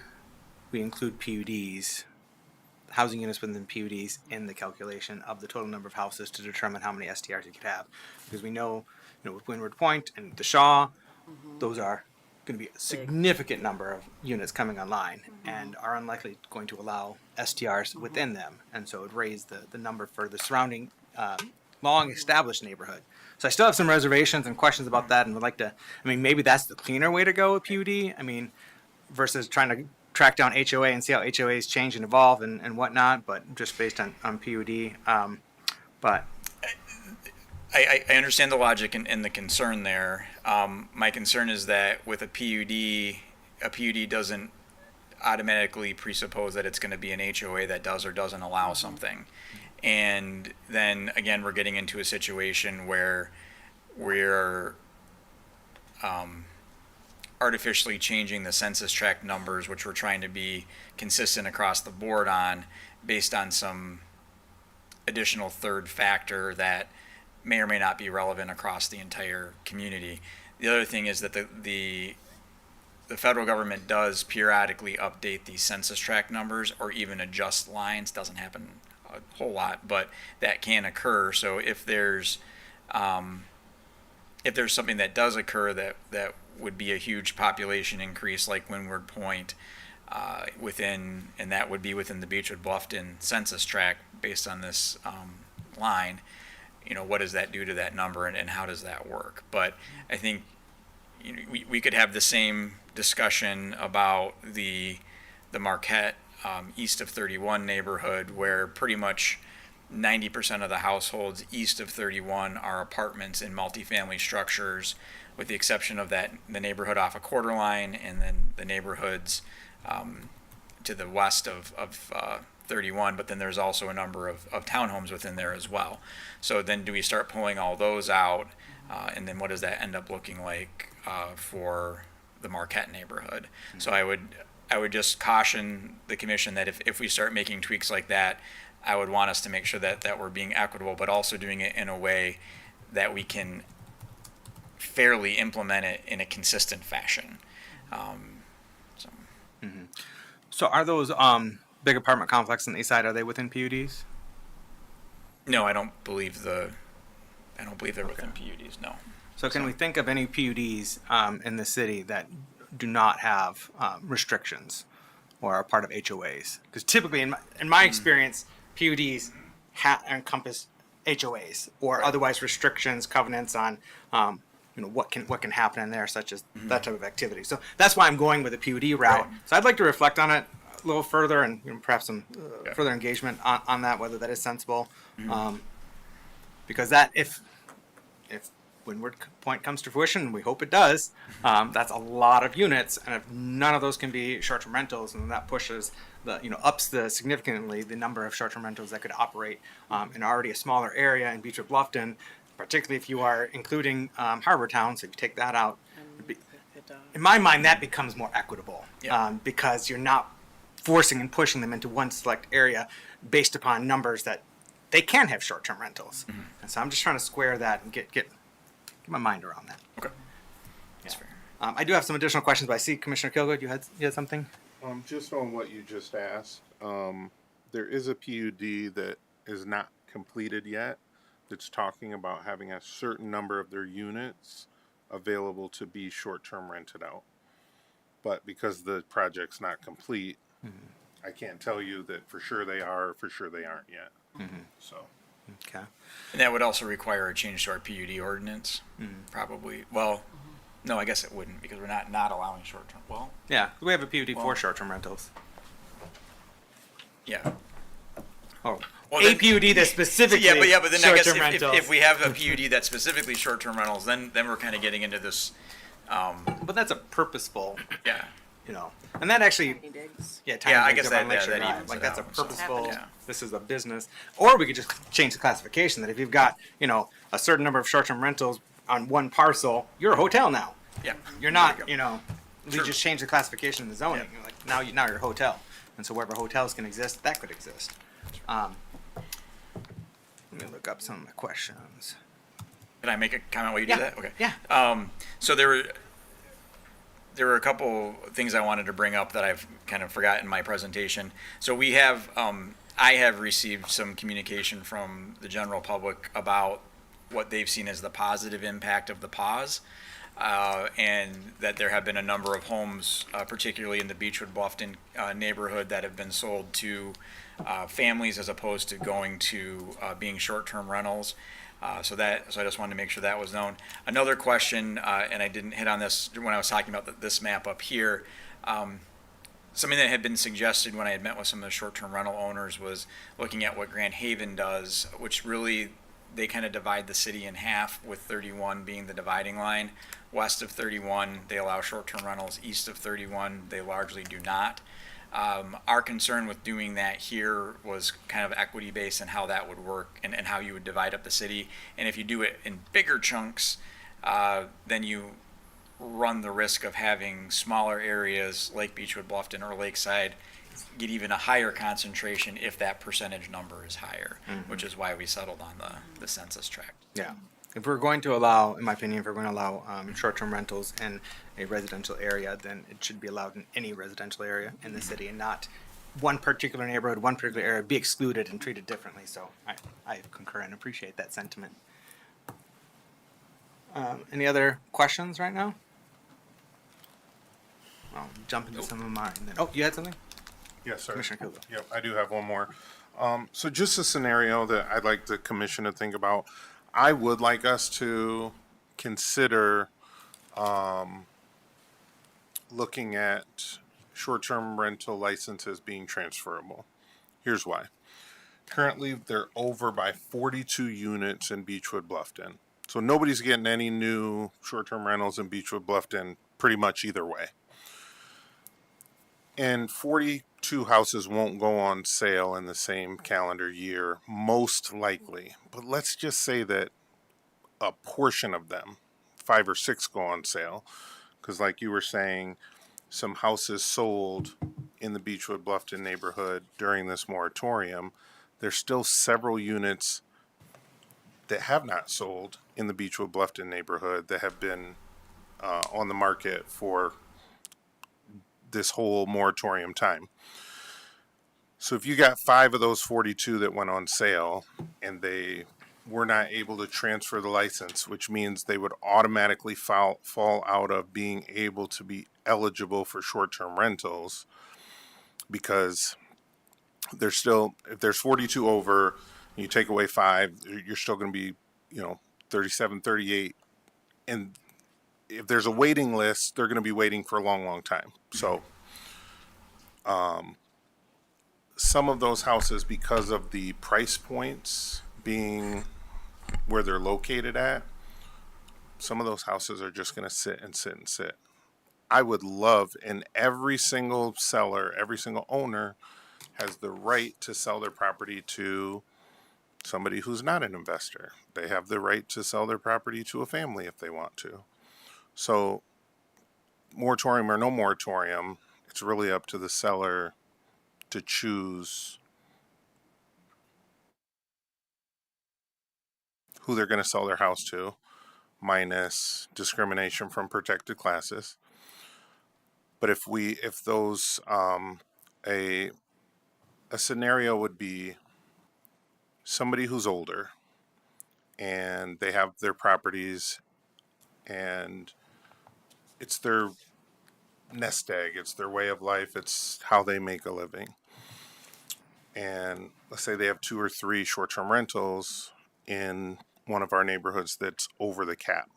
we include PUDs, housing units within PUDs, in the calculation of the total number of houses to determine how many STRs you could have. Because we know, with Windward Point and the Shaw, those are going to be a significant number of units coming online and are unlikely going to allow STRs within them. And so it would raise the number for the surrounding long established neighborhood. So I still have some reservations and questions about that, and would like to, maybe that's the cleaner way to go with PUD. Versus trying to track down HOA and see how HOAs change and evolve and whatnot, but just based on PUD. But I understand the logic and the concern there. My concern is that with a PUD doesn't automatically presuppose that it's going to be an HOA that does or doesn't allow something. And then again, we're getting into a situation where we're artificially changing the census tract numbers, which we're trying to be consistent across the board on, based on some additional third factor that may or may not be relevant across the entire community. The other thing is that the federal government does periodically update these census tract numbers or even adjust lines. Doesn't happen a whole lot, but that can occur. So if there's something that does occur that would be a huge population increase, like Windward Point, and that would be within the Beechwood Bluffton census tract based on this line, what does that do to that number, and how does that work? But I think we could have the same discussion about the Marquette east of 31 neighborhood, where pretty much 90% of the households east of 31 are apartments in multifamily structures, with the exception of the neighborhood off a quarter line, and then the neighborhoods to the west of 31, but then there's also a number of townhomes within there as well. So then do we start pulling all those out, and then what does that end up looking like for the Marquette neighborhood? Mm-hmm. So I would just caution the commission that if we start making tweaks like that, I would want us to make sure that we're being equitable, but also doing it in a way that we can fairly implement it in a consistent fashion. So are those big apartment complexes on the east side, are they within PUDs? No, I don't believe they're within PUDs, no. So can we think of any PUDs in the city that do not have restrictions or are part of HOAs? Because typically, in my experience, PUDs encompass HOAs or otherwise restrictions, covenants on what can happen in there, such as that type of activity. So that's why I'm going with the PUD route. Right. So I'd like to reflect on it a little further and perhaps some further engagement on that, whether that is sensible. Because that if Windward Point comes to fruition, we hope it does, that's a lot of units, and if none of those can be short-term rentals, and that pushes ups significantly the number of short-term rentals that could operate in already a smaller area in Beechwood Bluffton, particularly if you are including Harbor Town. So if you take that out, in my mind, that becomes more equitable because you're not forcing and pushing them into one select area based upon numbers that they can have short-term rentals. And so I'm just trying to square that and get my mind around that. Okay. That's fair. I do have some additional questions, but I see Commissioner Kilgood, you had something? Just on what you just asked, there is a PUD that is not completed yet that's talking about having a certain number of their units available to be short-term rented out. But because the project's not complete, I can't tell you that for sure they are, for sure they aren't yet. So. Okay. And that would also require a change to our PUD ordinance, probably. Well, no, I guess it wouldn't, because we're not allowing short-term. Well, yeah, we have a PUD for short-term rentals. Yeah. Oh, well, a PUD that's specifically but then I guess rentals. if we have a PUD that's specifically short-term rentals, then we're kind of getting into this. But that's a purposeful. Yeah. And that actually. Tiny digs. I guess that evens like it that's a out, so, purposeful. yeah. This is a business, or we could just change the classification that if you've got a certain number of short-term rentals on one parcel, you're a hotel now. Yeah. You're not. There you We Sure. just change the classification in the zoning. Yeah. You're like now you're a hotel, and so wherever hotels can exist, that could exist. Let me look up some of the questions. Can I make a comment while you Yeah. do that? Okay. Yeah. So there were a couple things I wanted to bring up that I've kind of forgot in my presentation. So we have, I have received some communication from the general public about what they've seen as the positive impact of the pause, and that there have been a number of homes, particularly in the Beechwood Bluffton neighborhood, that have been sold to families as opposed to going to being short-term rentals. So I just wanted to make sure that was known. Another question, and I didn't hit on this when I was talking about this map up here. Something that had been suggested when I had met with some of the short-term rental owners was looking at what Grand Haven does, which really they kind of divide the city in half, with 31 being the dividing line. West of 31, they allow short-term rentals. East of 31, they largely do not. Our concern with doing that here was kind of equity-based and how that would work, and how you would divide up the city. And if you do it in bigger chunks, then you run the risk of having smaller areas like Beechwood, Bluffton, or Lakeside get even a higher concentration if that percentage number is higher, which is why we settled on the census tract. Yeah. If we're going to allow, in my opinion, if we're going to allow short-term rentals in a residential area, then it should be allowed in any residential area in the city, and not one particular neighborhood, one particular area be excluded and treated differently. So I concur and appreciate that sentiment. Any other questions right now? I'll jump into some of mine. Then. Oh, you had something? Yes, sir. Commissioner Kilgore. Yep, I do have one more. So just a scenario that I'd like the commission to think about. I would like us to consider looking at short-term rental licenses being transferable. Here's why. Currently, they're over by 42 units in Beechwood, Bluffton. So nobody's getting any new short-term rentals in Beechwood, Bluffton, pretty much either way. And 42 houses won't go on sale in the same calendar year, most likely. But let's just say that a portion of them, 5 or 6, go on sale. Because like you were saying, some houses sold in the Beechwood, Bluffton neighborhood during this moratorium. There's still several units that have not sold in the Beechwood, Bluffton neighborhood that have been on the market for this whole moratorium time. So if you got 5 of those 42 that went on sale and they were not able to transfer the license, which means they would automatically fall out of being able to be eligible for short-term rentals, because there's still, if there's 42 over, you take away 5, you're still going to be, 37, 38. And if there's a waiting list, they're going to be waiting for a long, long time. So, some of those houses, because of the price points being where they're located at, some of those houses are just going to sit and sit and sit. I would love, and every single seller, every single owner has the right to sell their property to somebody who's not an investor. They have the right to sell their property to a family if they want to. So, moratorium or no moratorium, it's really up to the seller to choose who they're going to sell their house to, minus discrimination from protected classes. But if those, a scenario would be somebody who's older and they have their properties and it's their nest egg, it's their way of life, it's how they make a living. And let's say they have 2 or 3 short-term rentals in one of our neighborhoods that's over the cap.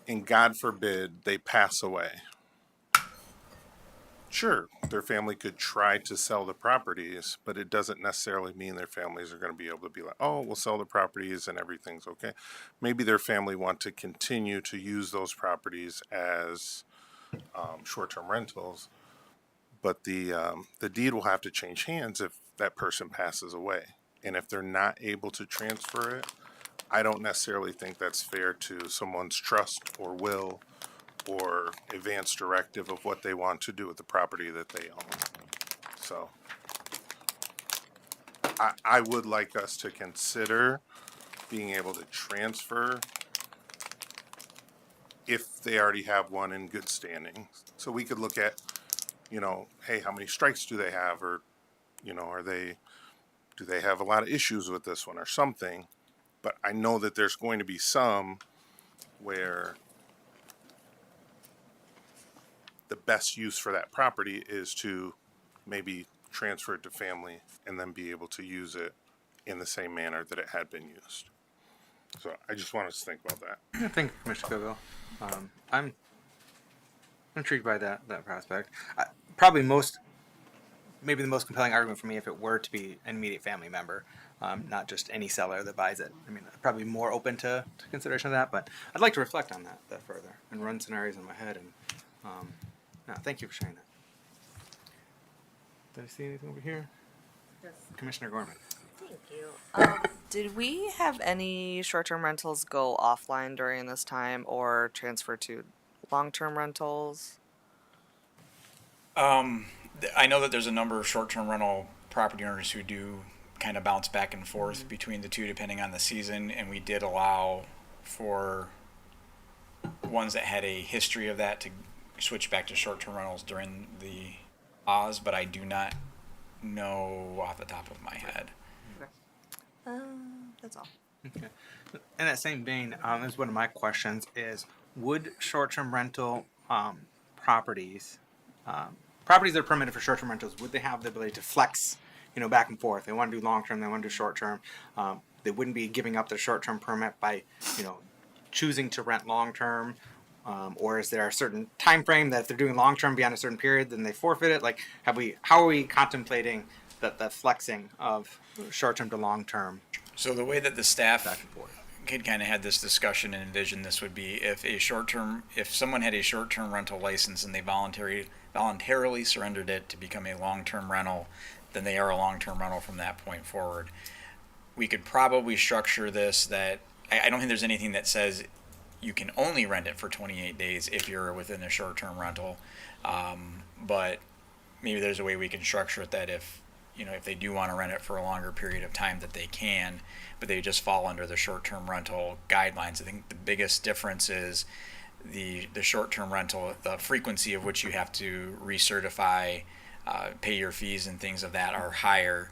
And God forbid they pass away. Sure, their family could try to sell the properties, but it doesn't necessarily mean their families are going to be able to be like, oh, we'll sell the properties and everything's okay. Maybe their family want to continue to use those properties as short-term rentals, but the deed will have to change hands if that person passes away. And if they're not able to transfer it, I don't necessarily think that's fair to someone's trust or will or advance directive of what they want to do with the property that they own. So I would like us to consider being able to transfer if they already have one in good standing. So we could look at, hey, how many strikes do they have? Or, do they have a lot of issues with this one or something? But I know that there's going to be some where the best use for that property is to maybe transfer it to family and then be able to use it in the same manner that it had been used. So I just want us to think about that. Yeah, thank you, Commissioner Kilgore. I'm intrigued by that prospect. Probably most maybe the most compelling argument for me if it were to be an immediate family member, not just any seller that buys it. I mean, I'm probably more open to consideration of that, but I'd like to reflect on that further and run scenarios in my head. And no, thank you for sharing that. Did I see anything over here? Yes. Commissioner Gorman. Thank you. Did we have any short-term rentals go offline during this time or transfer to long-term rentals? I know that there's a number of short-term rental property owners who do kind of bounce back and forth between the two depending on the season, and we did allow for ones that had a history of that to switch back to short-term rentals during the pause, but I do not know off the top of my head. That's all. Okay. In that same vein, is one of my questions is, would short-term rental properties that are permitted for short-term rentals, would they have the ability to flex, back and forth? They want to do long-term, they want to do short-term. They wouldn't be giving up their short-term permit by, choosing to rent long-term. Or is there a certain time frame that if they're doing long-term beyond a certain period, then they forfeit it? Like, how are we contemplating that flexing of short-term to long-term? So the way that the staff Back and forth. had kind of had this discussion and envisioned this would be if someone had a short-term rental license and they voluntarily surrendered it to become a long-term rental, then they are a long-term rental from that point forward. We could probably structure this that I don't think there's anything that says you can only rent it for 28 days if you're within a short-term rental, but maybe there's a way we can structure it that if they do want to rent it for a longer period of time that they can, but they just fall under the short-term rental guidelines. I think the biggest difference is the short-term rental, the frequency of which you have to recertify, pay your fees and things of that are higher,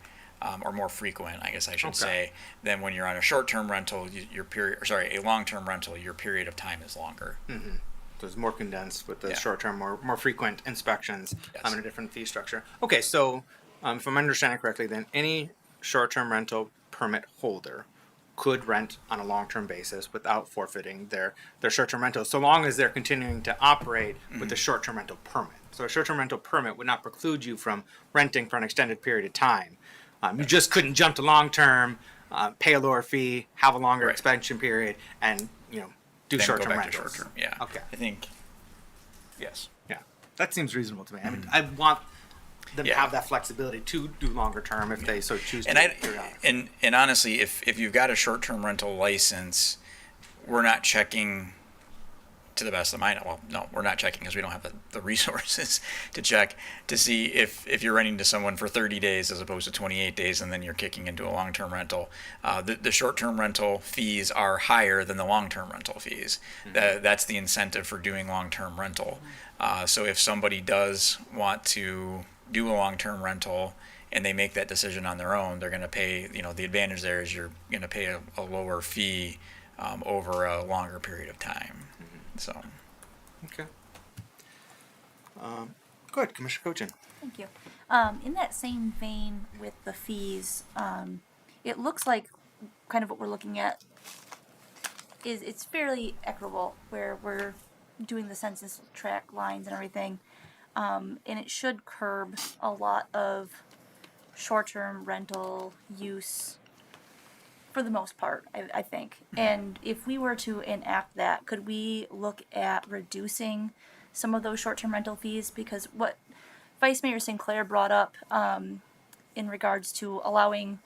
or more frequent, I guess I should say, than when you're on a short-term rental. A long-term rental, your period of time is longer. Mm-hmm. So it's more condensed with the short-term, more frequent inspections, Yes. in a different fee structure. Okay, so if I'm understanding correctly, then any short-term rental permit holder could rent on a long-term basis without forfeiting their short-term rental, so long as they're continuing to operate with the short-term rental permit. So a short-term rental permit would not preclude you from renting for an extended period of time. You just couldn't jump to long-term, pay a lower fee, have a longer Right. expansion period, and do Then short-term go back to rentals. short-term. Yeah. Okay. I think. Yes. Yeah, that seems reasonable to me. I mean, I want them to Yeah. have that flexibility to do longer term if they so choose to. And honestly, if you've got a short-term rental license, we're not checking. To the best of my knowledge, well, no, we're not checking because we don't have the resources to check to see if you're renting to someone for 30 days as opposed to 28 days, and then you're kicking into a long-term rental. The short-term rental fees are higher than the long-term rental fees. Mm-hmm. That's the incentive for doing long-term rental. So if somebody does want to do a long-term rental and they make that decision on their own, they're going to pay. The advantage there is you're going to pay a lower fee over a longer period of time. So, Okay. Good, Commissioner Cochin. Thank you. In that same vein with the fees, it looks like kind of what we're looking at is it's fairly equitable where we're doing the census tract lines and everything, and it should curb a lot of short-term rental use for the most part, I think. And if we were to enact that, could we look at reducing some of those short-term rental fees? Because what Vice Mayor Sinclair brought up in regards to allowing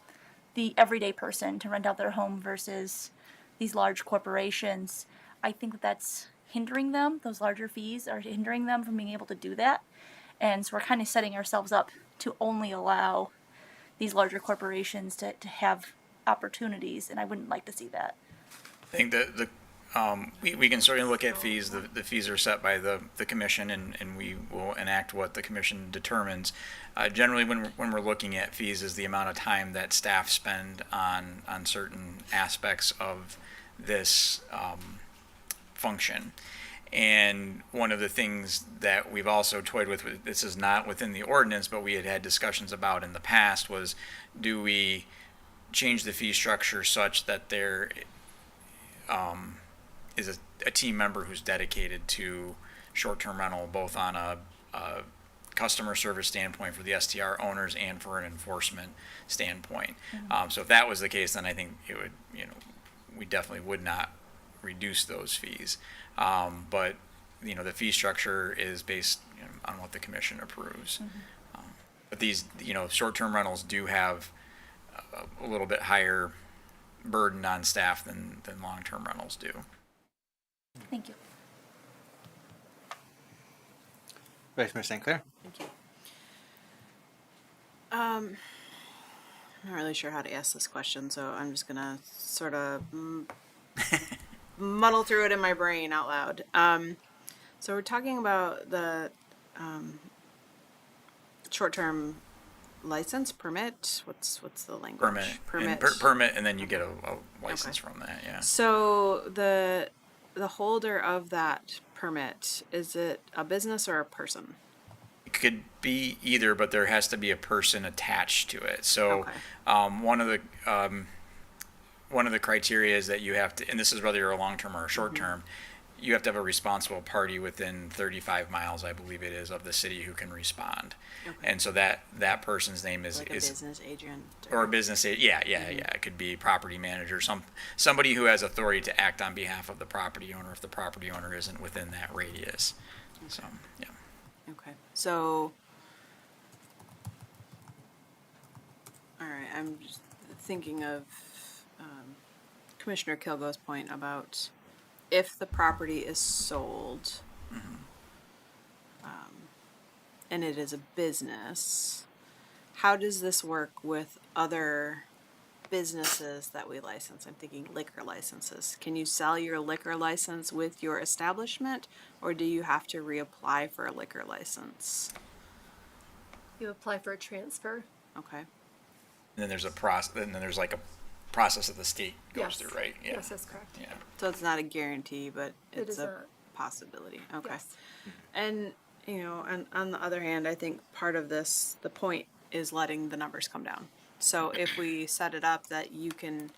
the everyday person to rent out their home versus these large corporations, I think that's hindering them. Those larger fees are hindering them from being able to do that. And so we're kind of setting ourselves up to only allow these larger corporations to have opportunities, and I wouldn't like to see that. I think that we can certainly look at fees. The fees are set by the commission, and we will enact what the commission determines. Generally, when we're looking at fees, is the amount of time that staff spend on certain aspects of this function. And one of the things that we've also toyed with, this is not within the ordinance, but we had discussions about in the past, was do we change the fee structure such that there is a team member who's dedicated to short-term rental, both on a customer service standpoint for the STR owners and for an enforcement standpoint. So if that was the case, then I think it would, we definitely would not reduce those fees. But, the fee structure is based on what the commission approves. But these, short-term rentals do have a little bit higher burden on staff than long-term rentals do. Thank you. Vice Mayor St. Clair. Thank you. I'm not really sure how to ask this question, so I'm just gonna sort of muddle through it in my brain out loud. So we're talking about the short-term license permit. What's the language? Permit. Permit, and then you get a license from that. Yeah. So the holder of that permit, is it a business or a person? It could be either, but there has to be a person attached to it. So Okay. one of the criteria is that you have to, and this is whether you're a long-term or a short-term, you have to have a responsible party within 35 miles, I believe it is, of the city who can respond. Okay. And so that person's name is Like a business agent? or a business agent. Yeah. It could be property manager, somebody who has authority to act on behalf of the property owner if the property owner isn't within that radius. So, yeah. Okay, so, all right, I'm just thinking of Commissioner Kilgo's point about if the property is sold, and it is a business, how does this work with other businesses that we license? I'm thinking liquor licenses. Can you sell your liquor license with your establishment, or do you have to reapply for a liquor license? You apply for a transfer. Okay. And then there's a process. And then there's like a process that the state goes Yes. through, right? Yeah. Yes, that's correct. Yeah. So it's not a guarantee, but It it's is a not. possibility. Okay. Yes. And, and on the other hand, I think part of this, the point is letting the numbers come down. So if we set it up that you can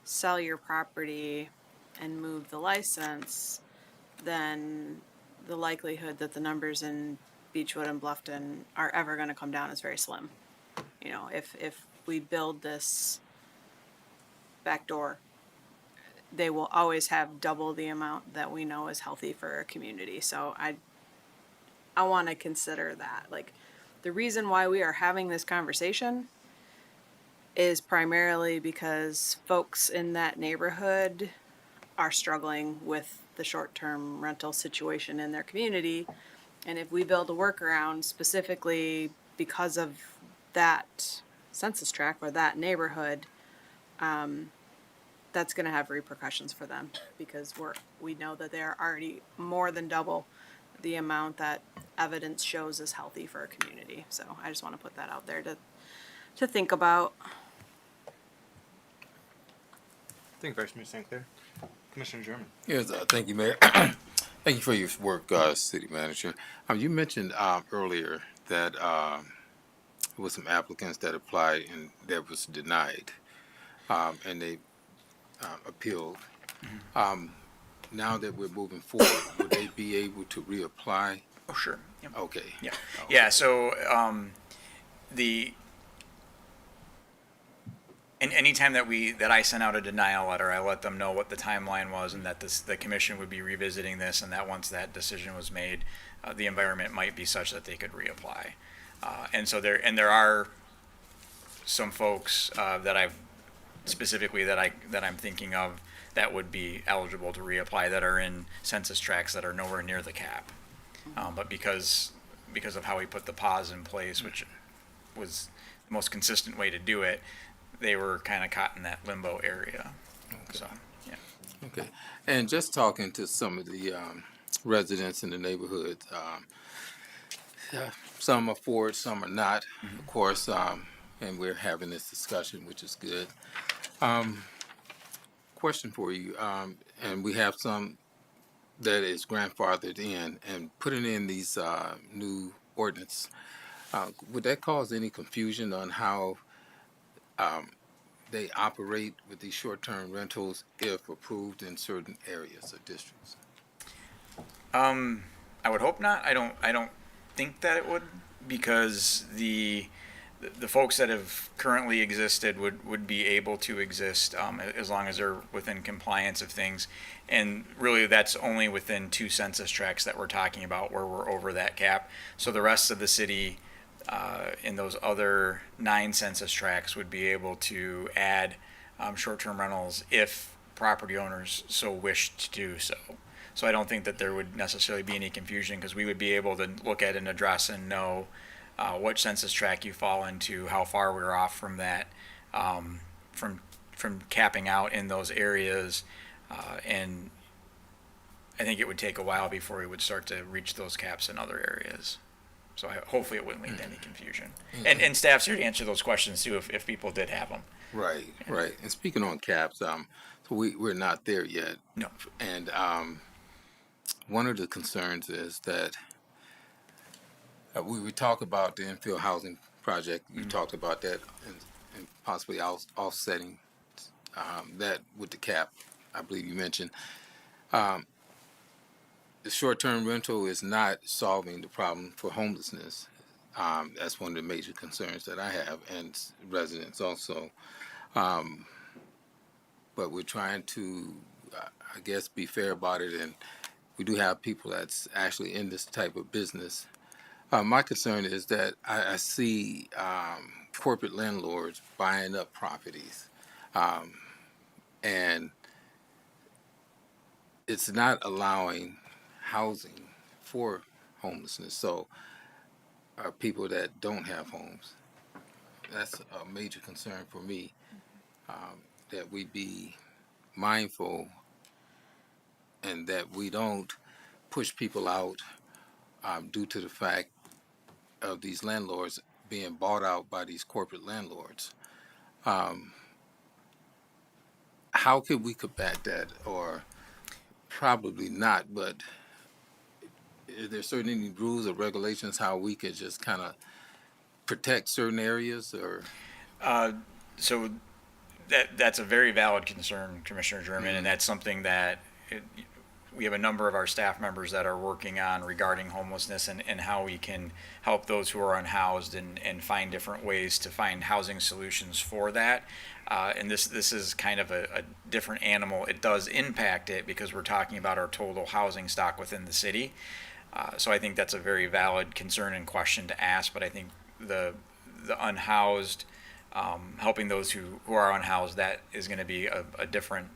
sell your property and move the license, then the likelihood that the numbers in Beechwood and Bluffton are ever going to come down is very slim. If we build this back door, they will always have double the amount that we know is healthy for a community. So I want to consider that. Like, the reason why we are having this conversation is primarily because folks in that neighborhood are struggling with the short-term rental situation in their community. And if we build a workaround specifically because of that census tract or that neighborhood, that's going to have repercussions for them, because we know that they are already more than double the amount that evidence shows is healthy for a community. So I just want to put that out there to think about. Thank you, Vice Mayor St. Clair. Commissioner German. Yes, thank you, Mayor. Thank you for your work, City Manager. You mentioned earlier that there were some applicants that applied and that was denied, and they appealed. Now that we're moving forward, would they be able to reapply? Oh, sure. Yep. Okay. Yeah. Yeah. So and anytime that I sent out a denial letter, I let them know what the timeline was and that the commission would be revisiting this, and that once that decision was made, the environment might be such that they could reapply. And so there are some folks that I'm thinking of that would be eligible to reapply that are in census tracts that are nowhere near the cap. But because of how we put the pause in place, which was the most consistent way to do it, they were kind of caught in that limbo area. Okay. So, yeah. Okay. And just talking to some of the residents in the neighborhood, some are for it, some are not, of course, and we're having this discussion, which is good. Question for you, and we have some that is grandfathered in, and putting in these new ordinance, would that cause any confusion on how they operate with these short-term rentals if approved in certain areas or districts? I would hope not. I don't think that it would because the folks that have currently existed would be able to exist as long as they're within compliance of things. And really, that's only within 2 census tracts that we're talking about where we're over that cap. So the rest of the city, in those other 9 census tracts, would be able to add short-term rentals if property owners so wished to do so. So I don't think that there would necessarily be any confusion, because we would be able to look at an address and know what census tract you fall into, how far we're off from that, from capping out in those areas, and I think it would take a while before we would start to reach those caps in other areas. So hopefully it wouldn't lead to any confusion. And staff's here to answer those questions too if people did have them. Right, right. And speaking on caps, so we're not there yet. No. And one of the concerns is that we talk about the infill housing project. You talked about that and possibly offsetting that with the cap. I believe you mentioned the short-term rental is not solving the problem for homelessness. That's one of the major concerns that I have, and residents also. But we're trying to, I guess, be fair about it, and we do have people that's actually in this type of business. My concern is that I see corporate landlords buying up properties, and it's not allowing housing for homelessness. So, people that don't have homes, that's a major concern for me. That we be mindful and that we don't push people out due to the fact of these landlords being bought out by these corporate landlords. How could we combat that? Or probably not, but is there any rules or regulations how we could just kind of protect certain areas? Or So that's a very valid concern, Commissioner German, and that's something that we have a number of our staff members that are working on regarding homelessness and how we can help those who are unhoused and find different ways to find housing solutions for that. And this is kind of a different animal. It does impact it because we're talking about our total housing stock within the city. So I think that's a very valid concern and question to ask, but I think the unhoused, helping those who are unhoused, that is going to be a different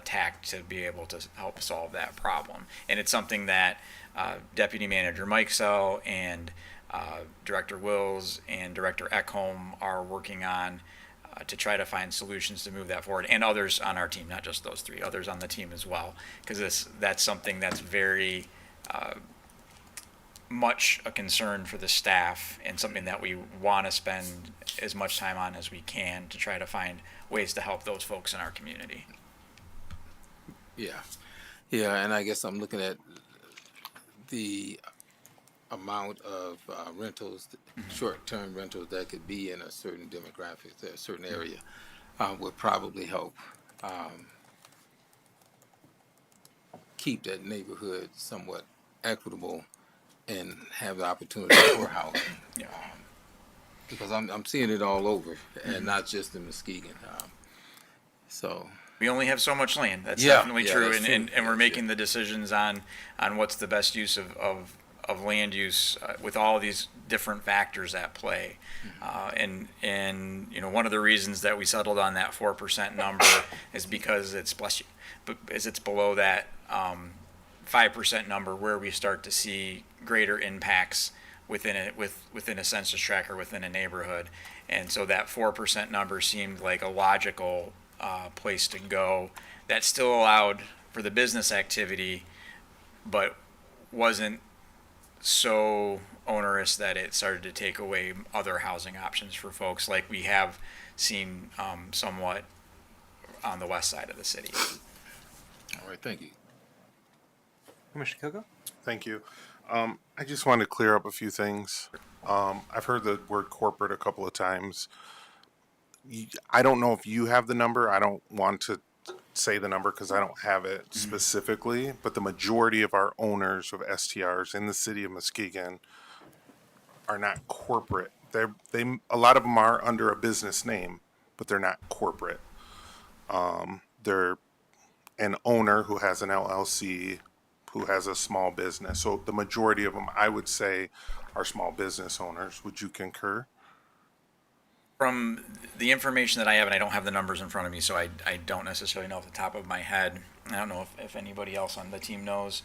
tack to be able to help solve that problem. And it's something that Deputy Manager Mikesell and Director Wills and Director Ekholm are working on to try to find solutions to move that forward, and others on our team, not just those 3, others on the team as well, because that's something that's very much a concern for the staff and something that we want to spend as much time on as we can to try to find ways to help those folks in our community. yeah, and I guess I'm looking at the amount of rentals, short-term rentals that could be in a certain demographic, a certain area, would probably help keep that neighborhood somewhat equitable and have the opportunity for housing. Yeah. Because I'm seeing it all over, and not just in Muskegon. So We only have so much land. That's Yeah, definitely yeah, true, that's and true. we're making the decisions on what's the best use of land use with all of these different factors at play. And one of the reasons that we settled on that 4% number is because it's below that 5% number where we start to see greater impacts within a census tract or within a neighborhood. And so that 4% number seemed like a logical place to go that still allowed for the business activity, but wasn't so onerous that it started to take away other housing options for folks, like we have seen somewhat on the west side of the city. all right, thank you. Commissioner Kilgo? Thank you. I just want to clear up a few things. I've heard the word corporate a couple of times. I don't know if you have the number. I don't want to say the number because I don't have it specifically, but the majority of our owners of STRs in the city of Muskegon are not corporate. A lot of them are under a business name, but they're not corporate. They're an owner who has an LLC, who has a small business. So the majority of them, I would say, are small business owners. Would you concur? From the information that I have, and I don't have the numbers in front of me, so I don't necessarily know off the top of my head. I don't know if anybody else on the team knows.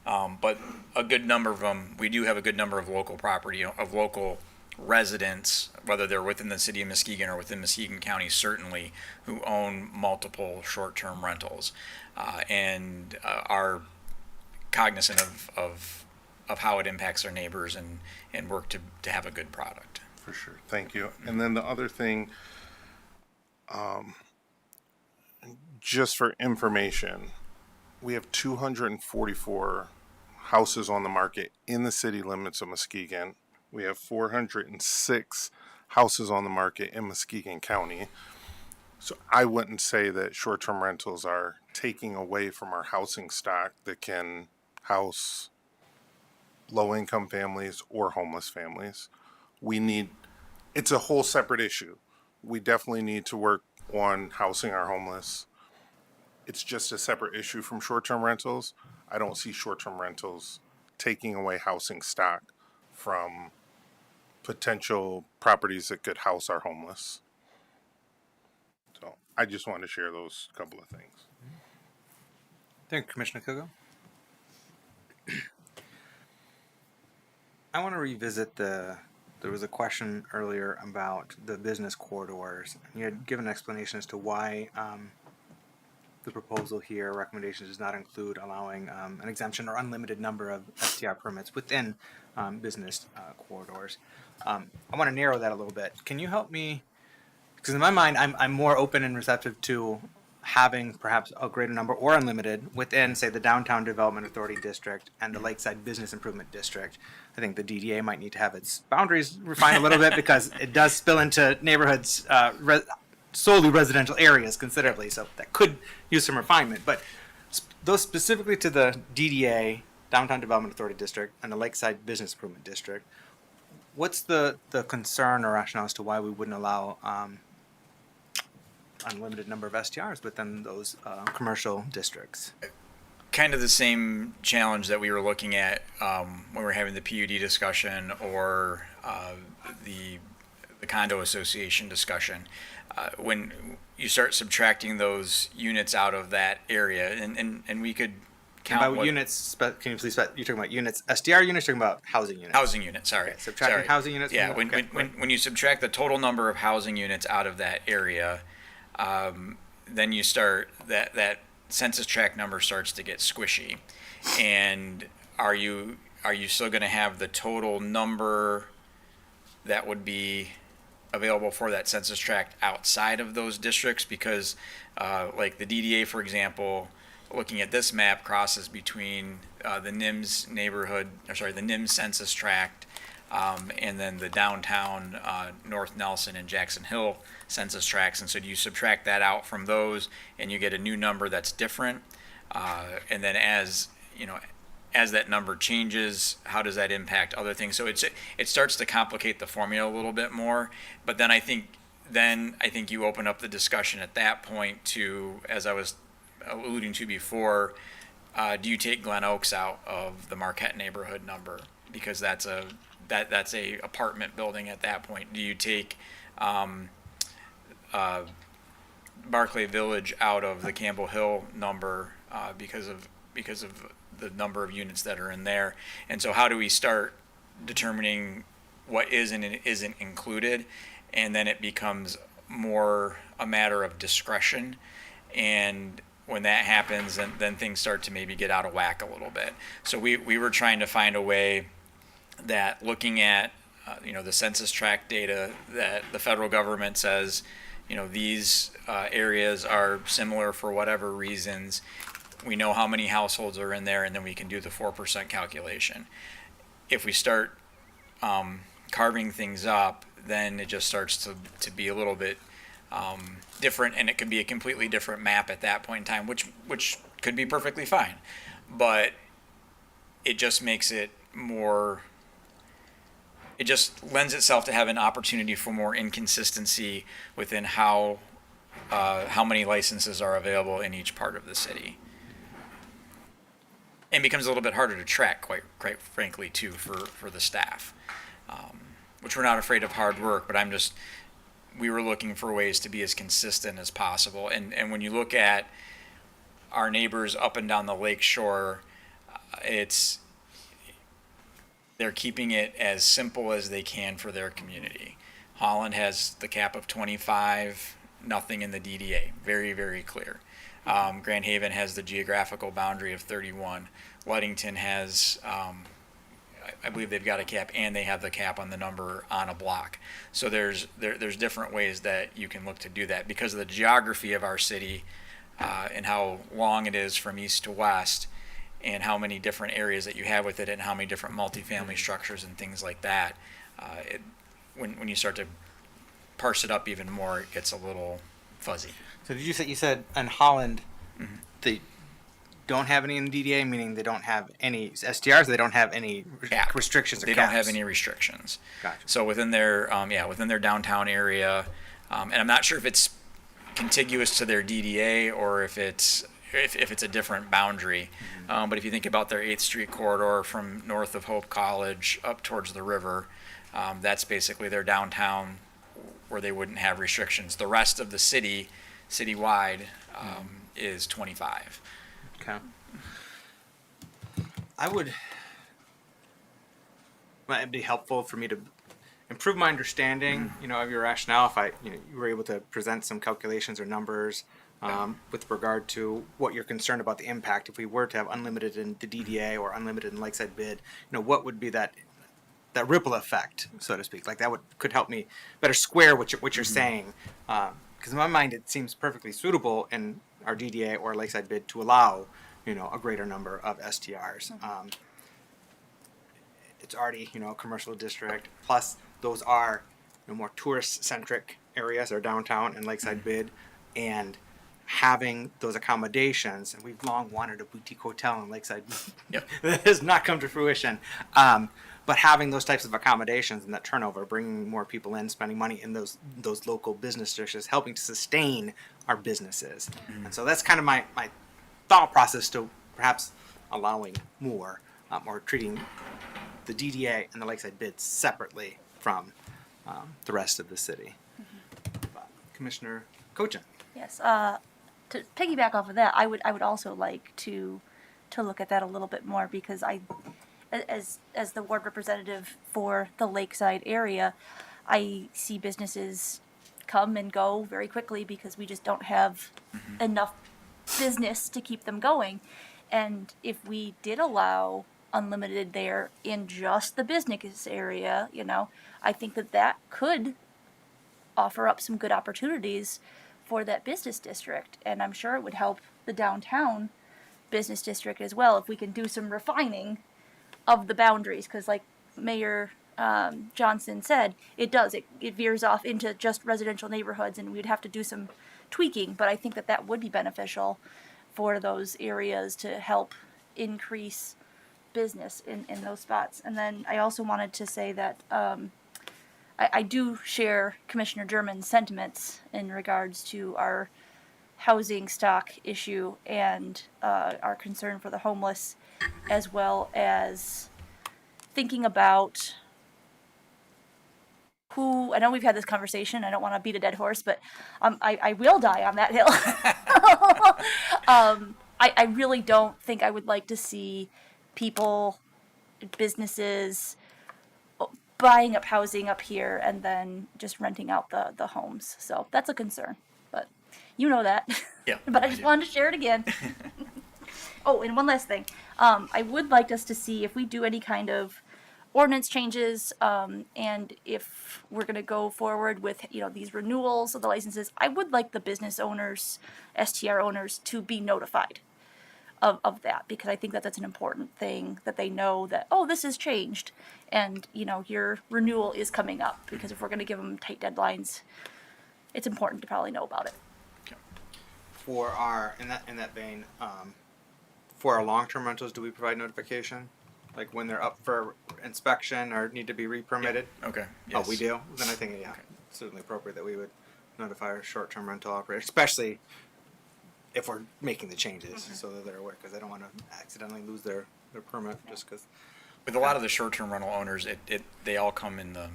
But a good number of them, we do have a good number of local property, of local residents, whether they're within the city of Muskegon or within Muskegon County, certainly, who own multiple short-term rentals and are cognizant of how it impacts their neighbors and work to have a good product. For sure. Thank you. And then the other thing, just for information, we have 244 houses on the market in the city limits of Muskegon. We have 406 houses on the market in Muskegon County. So I wouldn't say that short-term rentals are taking away from our housing stock that can house low-income families or homeless families. It's a whole separate issue. We definitely need to work on housing our homeless. It's just a separate issue from short-term rentals. I don't see short-term rentals taking away housing stock from potential properties that could house our homeless. So I just wanted to share those couple of things. Thank you, Commissioner Kogo. I want to revisit there was a question earlier about the business corridors. You had given an explanation as to why the proposal here, recommendation, does not include allowing an exemption or unlimited number of STR permits within business corridors. I want to narrow that a little bit. Can you help me? Because in my mind, I'm more open and receptive to having perhaps a greater number or unlimited within, say, the Downtown Development Authority District and the Lakeside Business Improvement District. I think the DDA might need to have its boundaries refined a little bit because it does spill into neighborhoods, solely residential areas considerably, so that could use some refinement. But those specifically to the DDA, Downtown Development Authority District, and the Lakeside Business Improvement District, what's the concern or rationale as to why we wouldn't allow unlimited number of STRs within those commercial districts? Kind of the same challenge that we were looking at when we were having the PUD discussion or the condo association discussion. When you start subtracting those units out of that area, and we could count By units, can you please, you're talking about units, SDR units, you're talking about housing units? Housing units, sorry. Okay, subtracting housing units? Yeah, when you subtract the total number of housing units out of that area, then you start, that census tract number starts to get squishy. And are you still going to have the total number that would be available for that census tract outside of those districts? Because like the DDA, for example, looking at this map, crosses between the NIMS neighborhood, the NIMS census tract, and then the downtown North Nelson and Jackson Hill census tracts. And so you subtract that out from those and you get a new number that's different. And then as that number changes, how does that impact other things? So it starts to complicate the formula a little bit more. But then I think you open up the discussion at that point to, as I was alluding to before, do you take Glen Oaks out of the Marquette neighborhood number because that's a apartment building at that point? Do you take Barclay Village out of the Campbell Hill number because of the number of units that are in there? And so how do we start determining what is and isn't included? And then it becomes more a matter of discretion. And when that happens, then things start to maybe get out of whack a little bit. So we were trying to find a way that, looking at the census tract data, that the federal government says, these areas are similar for whatever reasons. We know how many households are in there, and then we can do the 4% calculation. If we start carving things up, then it just starts to be a little bit different, and it could be a completely different map at that point in time, which could be perfectly fine. But it just makes it more it just lends itself to have an opportunity for more inconsistency within how many licenses are available in each part of the city. And becomes a little bit harder to track, quite frankly, too, for the staff. Which we're not afraid of hard work, but we were looking for ways to be as consistent as possible. And when you look at our neighbors up and down the lake shore, they're keeping it as simple as they can for their community. Holland has the cap of 25, nothing in the DDA, very, very clear. Grand Haven has the geographical boundary of 31. Ludington has, I believe they've got a cap, and they have the cap on the number on a block. So there's different ways that you can look to do that because of the geography of our city and how long it is from east to west, and how many different areas that you have with it, and how many different multifamily structures and things like that. When you start to parse it up even more, it gets a little fuzzy. So did you said in Holland, Mm-hmm. they don't have any in the DDA, meaning they don't have any STRs, they don't have any Cap. restrictions or They caps? don't have any restrictions. Gotcha. So within their within their downtown area, and I'm not sure if it's contiguous to their DDA or if it's a different boundary. But if you think about their 8th Street corridor from north of Hope College up towards the river, that's basically their downtown where they wouldn't have restrictions. The rest of the citywide, is 25. Okay. It'd be helpful for me to improve my understanding, of your rationale if you were able to present some calculations or numbers with regard to what you're concerned about the impact if we were to have unlimited in the DDA or unlimited in lakeside bid. What would be that ripple effect, so to speak? Like could help me better square what you're saying. Because in my mind, it seems perfectly suitable in our DDA or lakeside bid to allow, a greater number of STRs. It's already, a commercial district. Plus, those are more tourist-centric areas, or downtown and lakeside bid, and having those accommodations. And we've long wanted a boutique hotel in lakeside. Yep. That has not come to fruition. But having those types of accommodations and that turnover, bringing more people in, spending money in those local business districts, helping to sustain our businesses. And so that's kind of my thought process to perhaps allowing more or treating the DDA and the lakeside bids separately from the rest of the city. Commissioner Cochin. Yes. To piggyback off of that, I would also like to look at that a little bit more, because as the ward representative for the lakeside area, I see businesses come and go very quickly because we just don't have enough business to keep them going. And if we did allow unlimited there in just the business area, I think that could offer up some good opportunities for that business district. And I'm sure it would help the downtown business district as well if we can do some refining of the boundaries, because like Mayor Johnson said, it veers off into just residential neighborhoods, and we'd have to do some tweaking, but I think that would be beneficial for those areas to help increase business in those spots. And then I also wanted to say that I do share Commissioner German's sentiments in regards to our housing stock issue and our concern for the homeless, as well as thinking about who. I know we've had this conversation. I don't want to beat a dead horse, but I will die on that hill. I really don't think I would like to see people, businesses buying up housing up here and then just renting out the homes. So that's a concern, but you know that. Yeah. But I just wanted to share it again. Oh, and one last thing. I would like us to see if we do any kind of ordinance changes, and if we're going to go forward with, these renewals of the licenses, I would like the business owners, STR owners, to be notified of that, because I think that's an important thing, that they know that, oh, this has changed, and, your renewal is coming up, because if we're going to give them tight deadlines, it's important to probably know about it. For our in that vein, for our long-term rentals, do we provide notification? like when they're up for inspection or need to be re-permitted. Okay. Oh, Yes. we do? Then I think, yeah, it's certainly appropriate that we would notify our short-term rental operators, especially if we're making the changes, so that they're aware, because they don't want to accidentally lose their permit just because. With a lot of the short-term rental owners, they all come in the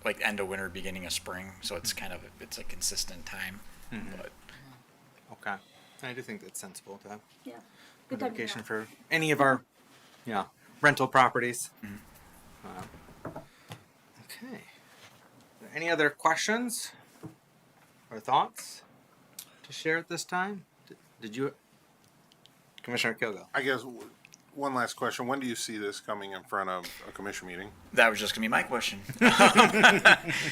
like end of winter, beginning of spring, so it's kind of it's a consistent time. But Okay. I do think that's sensible to have Yeah. Good time to notification know. for any of our, rental properties. Okay. Any other questions or thoughts to share at this time? Did you, Commissioner Kilgo? I guess one last question. When do you see this coming in front of a commission meeting? that was just gonna be my question.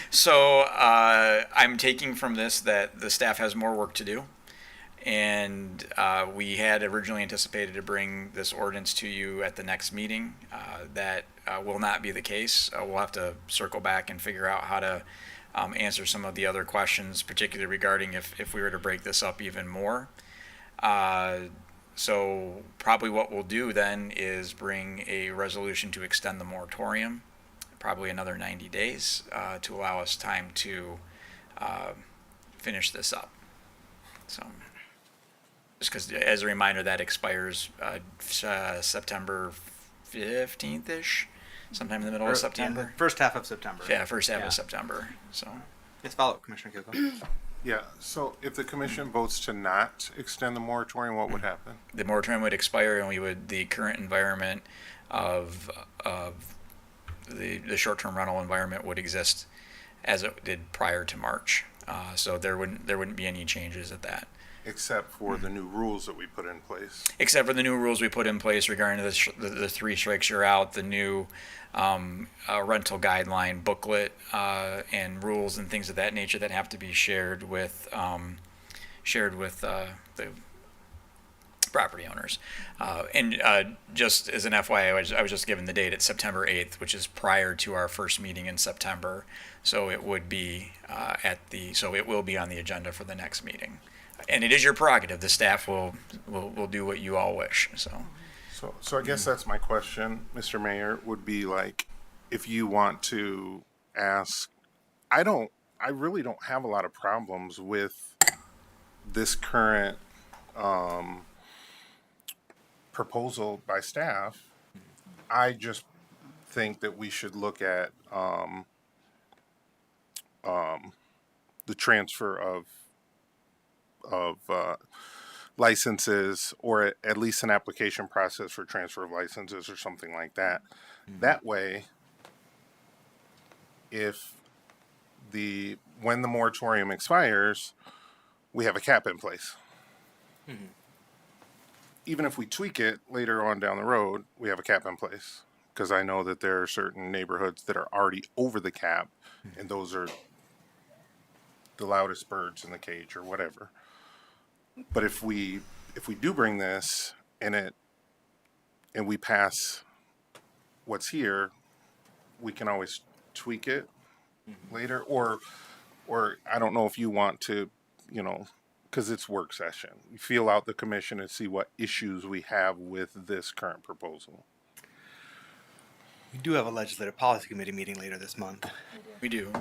So I'm taking from this that the staff has more work to do. And we had originally anticipated to bring this ordinance to you at the next meeting. That will not be the case. We'll have to circle back and figure out how to answer some of the other questions, particularly regarding if we were to break this up even more. So probably what we'll do then is bring a resolution to extend the moratorium, probably another 90 days, to allow us time to finish this up. So. Just because, as a reminder, that expires September 15th-ish, sometime in the middle of September. First half of September. Yeah, first half of September. So Yes, follow up, Commissioner Kilgo. Yeah, so if the commission votes to not extend the moratorium, what would happen? the moratorium would expire, and the current environment of the short-term rental environment would exist as it did prior to March. So there wouldn't be any changes at that. Except for the new rules that we put in place. Except for the new rules we put in place regarding the 3 strikes you're out, the new rental guideline booklet, and rules and things of that nature that have to be shared with the property owners. And just as an FYI, I was just given the date. It's September 8th, which is prior to our first meeting in September. So it would be it will be on the agenda for the next meeting. And it is your prerogative. The staff will do what you all wish. So I guess that's my question, Mr. Mayor, would be like, if you want to ask, I really don't have a lot of problems with this current proposal by staff. I just think that we should look at the transfer of licenses, or at least an application process for transfer of licenses or something like that. That way, when the moratorium expires, we have a cap in place. Even if we tweak it later on down the road, we have a cap in place. Because I know that there are certain neighborhoods that are already over the cap, and those are the loudest birds in the cage or whatever. But if we do bring this and we pass what's here, we can always tweak it later, or I don't know if you want to, because it's work session, feel out the commission and see what issues we have with this current proposal. We do have a legislative policy committee meeting later this month We do.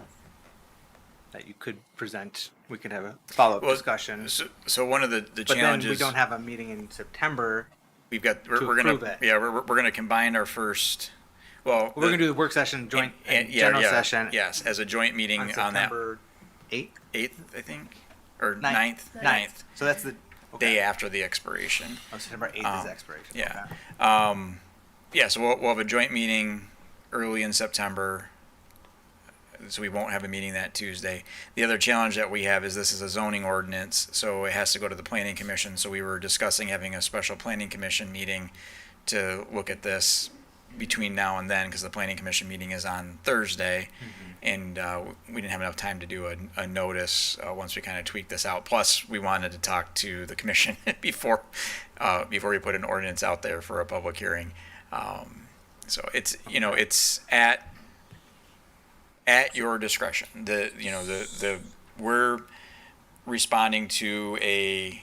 that you could present. We could have a follow-up discussion. So one of the But then challenges we don't have a meeting in September. we're approve gonna it. we're gonna combine our first. Well, We're going to do the work session, joint general session. Yes, as a joint meeting on that September 8th? 8th, I think, or Ninth. 9th, So that's the day after the expiration. Oh, September 8th is expiration. Yeah. Okay. Yeah, so we'll have a joint meeting early in September. So we won't have a meeting that Tuesday. The other challenge that we have is this is a zoning ordinance, so it has to go to the planning commission. So we were discussing having a special planning commission meeting to look at this between now and then, because the planning commission meeting is on Thursday, and we didn't have enough time to do a notice once we kind of tweaked this out. Plus, we wanted to talk to the commission before we put an ordinance out there for a public hearing. So it's at your discretion. We're responding to a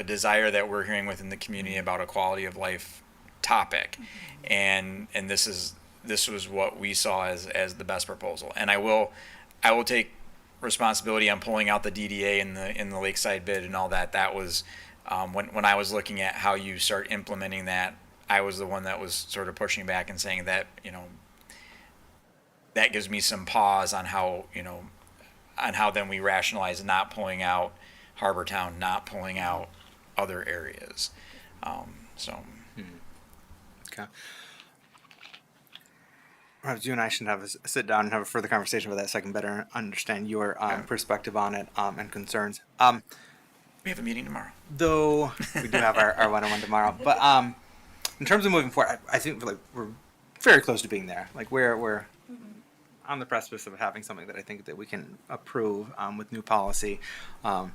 desire that we're hearing within the community about a quality of life topic, and this was what we saw as the best proposal. And I will take responsibility on pulling out the DDA in the Lakeside bid and all that. That was when I was looking at how you start implementing that. I was the one that was sort of pushing back and saying that, that gives me some pause on how then we rationalize not pulling out Harbortown, not pulling out other areas. So. Okay. Perhaps you and I should have a sit down and have a further conversation about that so I can better understand your perspective on it and concerns. We have a meeting tomorrow. Though we do have our one-on-one tomorrow, but in terms of moving forward, I think like we're very close to being there. Like we're on the precipice of having something that I think that we can approve with new policy. I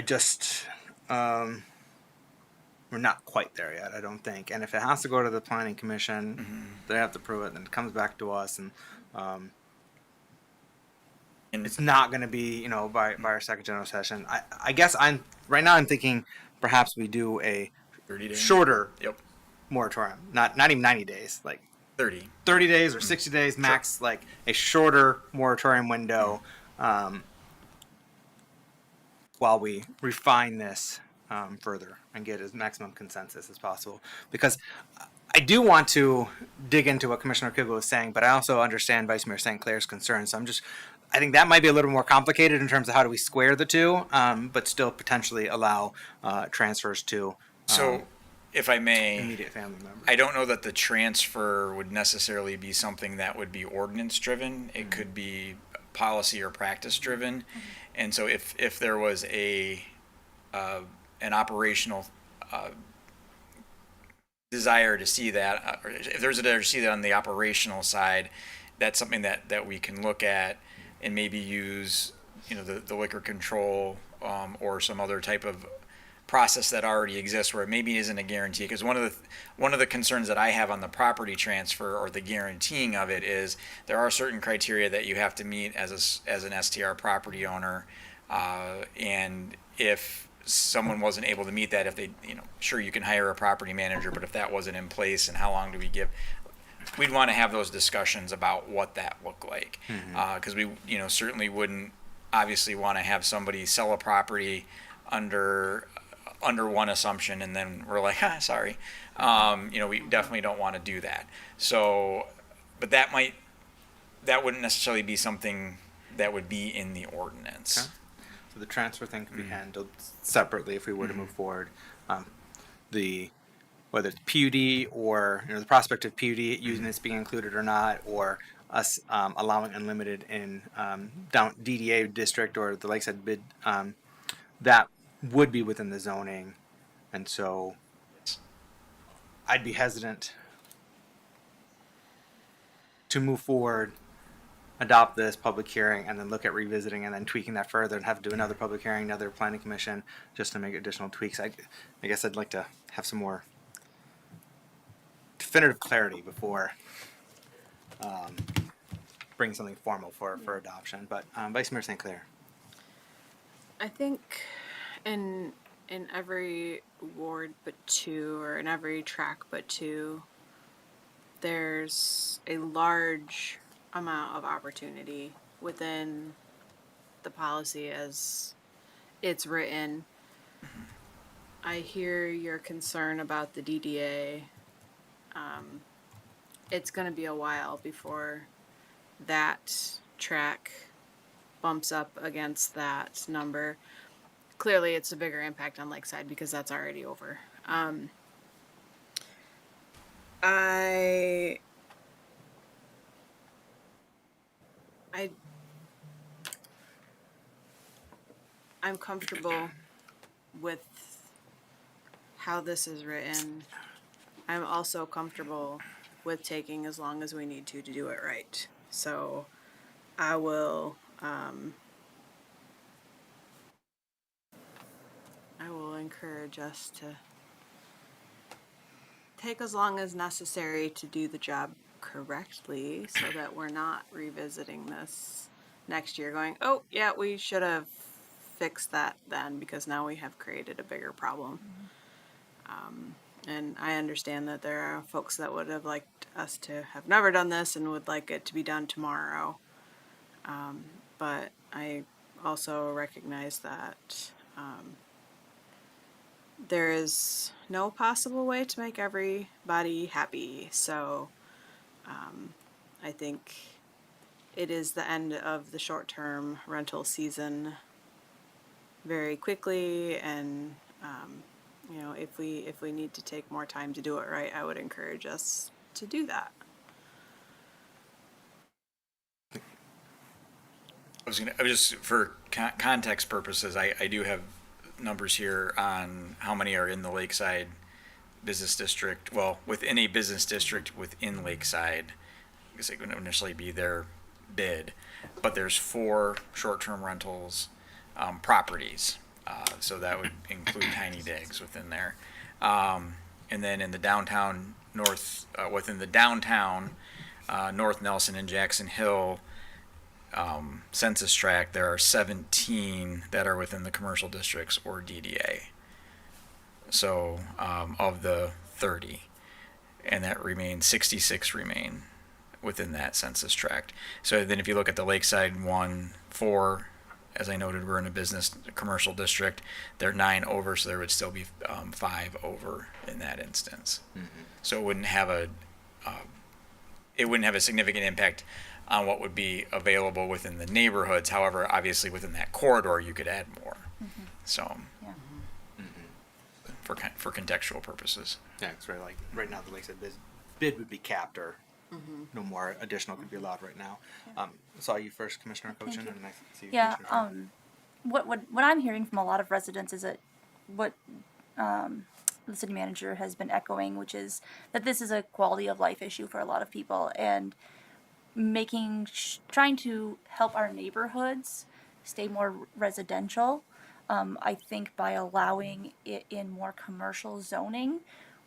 just we're not quite there yet, I don't think. And if it has to go to the planning commission, they have to approve it, then it comes back to us, and it's not going to be by our second general session. I guess I'm thinking perhaps we do a 30 days. Shorter Yep. moratorium, not even 90 days, like 30 days or 60 days max, sure. Like a shorter moratorium window while we refine this further and get as maximum consensus as possible. Because I do want to dig into what Commissioner Kugel was saying, but I also understand Vice Mayor St. Clair's concerns. So I think that might be a little more complicated in terms of how do we square the two, but still potentially allow transfers to So, if I may, immediate family members. I don't know that the transfer would necessarily be something that would be ordinance driven. It could be policy or practice driven. And so if there was an operational desire to see that, or if there's a desire to see that on the operational side, that's something that we can look at and maybe use, the liquor control or some other type of process that already exists where it maybe isn't a guarantee. Because one of the concerns that I have on the property transfer or the guaranteeing of it is there are certain criteria that you have to meet as an STR property owner, and if someone wasn't able to meet that, if they, sure, you can hire a property manager, but if that wasn't in place, and how long do we give? We'd want to have those discussions about what that looked like, because we, certainly wouldn't obviously want to have somebody sell a property under one assumption and then we're like, sorry. We definitely don't want to do that. So, but that wouldn't necessarily be something that would be in the ordinance. Okay. So the transfer thing could be handled separately if we were to move forward. Whether it's PUD or the prospect of PUD units being included or not, or us allowing unlimited in down DDA district or the Lakeside bid, that would be within the zoning, and so I'd be hesitant to move forward, adopt this public hearing, and then look at revisiting and then tweaking that further and have to do another public hearing, another planning commission, just to make additional tweaks. I guess I'd like to have some more definitive clarity before bringing something formal for adoption. But Vice Mayor St. Clair. I think in every ward but two, or in every track but two, there's a large amount of opportunity within the policy as it's written. I hear your concern about the DDA. It's going to be a while before that track bumps up against that number. Clearly, it's a bigger impact on Lakeside because that's already over. I'm comfortable with how this is written. I'm also comfortable with taking as long as we need to do it right. So I will encourage us to take as long as necessary to do the job correctly so that we're not revisiting this next year going, oh, yeah, we should have fixed that then because now we have created a bigger problem. And I understand that there are folks that would have liked us to have never done this and would like it to be done tomorrow. But I also recognize that there is no possible way to make everybody happy. So I think it is the end of the short-term rental season very quickly, and if we need to take more time to do it right, I would encourage us to do that. I was just for context purposes, I do have numbers here on how many are in the Lakeside business district. Well, within a business district within Lakeside, because it would initially be their bid, but there's 4 short-term rentals properties. So that would include tiny digs within there. And then in the downtown within the downtown North Nelson and Jackson Hill census tract, there are 17 that are within the commercial districts or DDA. So of the 30, and that remains 66 remain within that census tract. So then if you look at the Lakeside 4, as I noted, we're in a commercial district. They're 9 over, so there would still be 5 over in that instance. Mm-hmm. So it wouldn't have a significant impact on what would be available within the neighborhoods. However, obviously within that corridor, you could add more. Mm-hmm. So, Yeah. for contextual purposes. Yeah, it's right. Like right now, the Lakeside bid would be capped, or no more additional could be allowed right now. Saw you first, Commissioner Cochin, and I see you. Yeah. Commissioner Jordan. What I'm hearing from a lot of residents is that what the city manager has been echoing, which is that this is a quality of life issue for a lot of people, and trying to help our neighborhoods stay more residential. I think by allowing it in more commercial zoning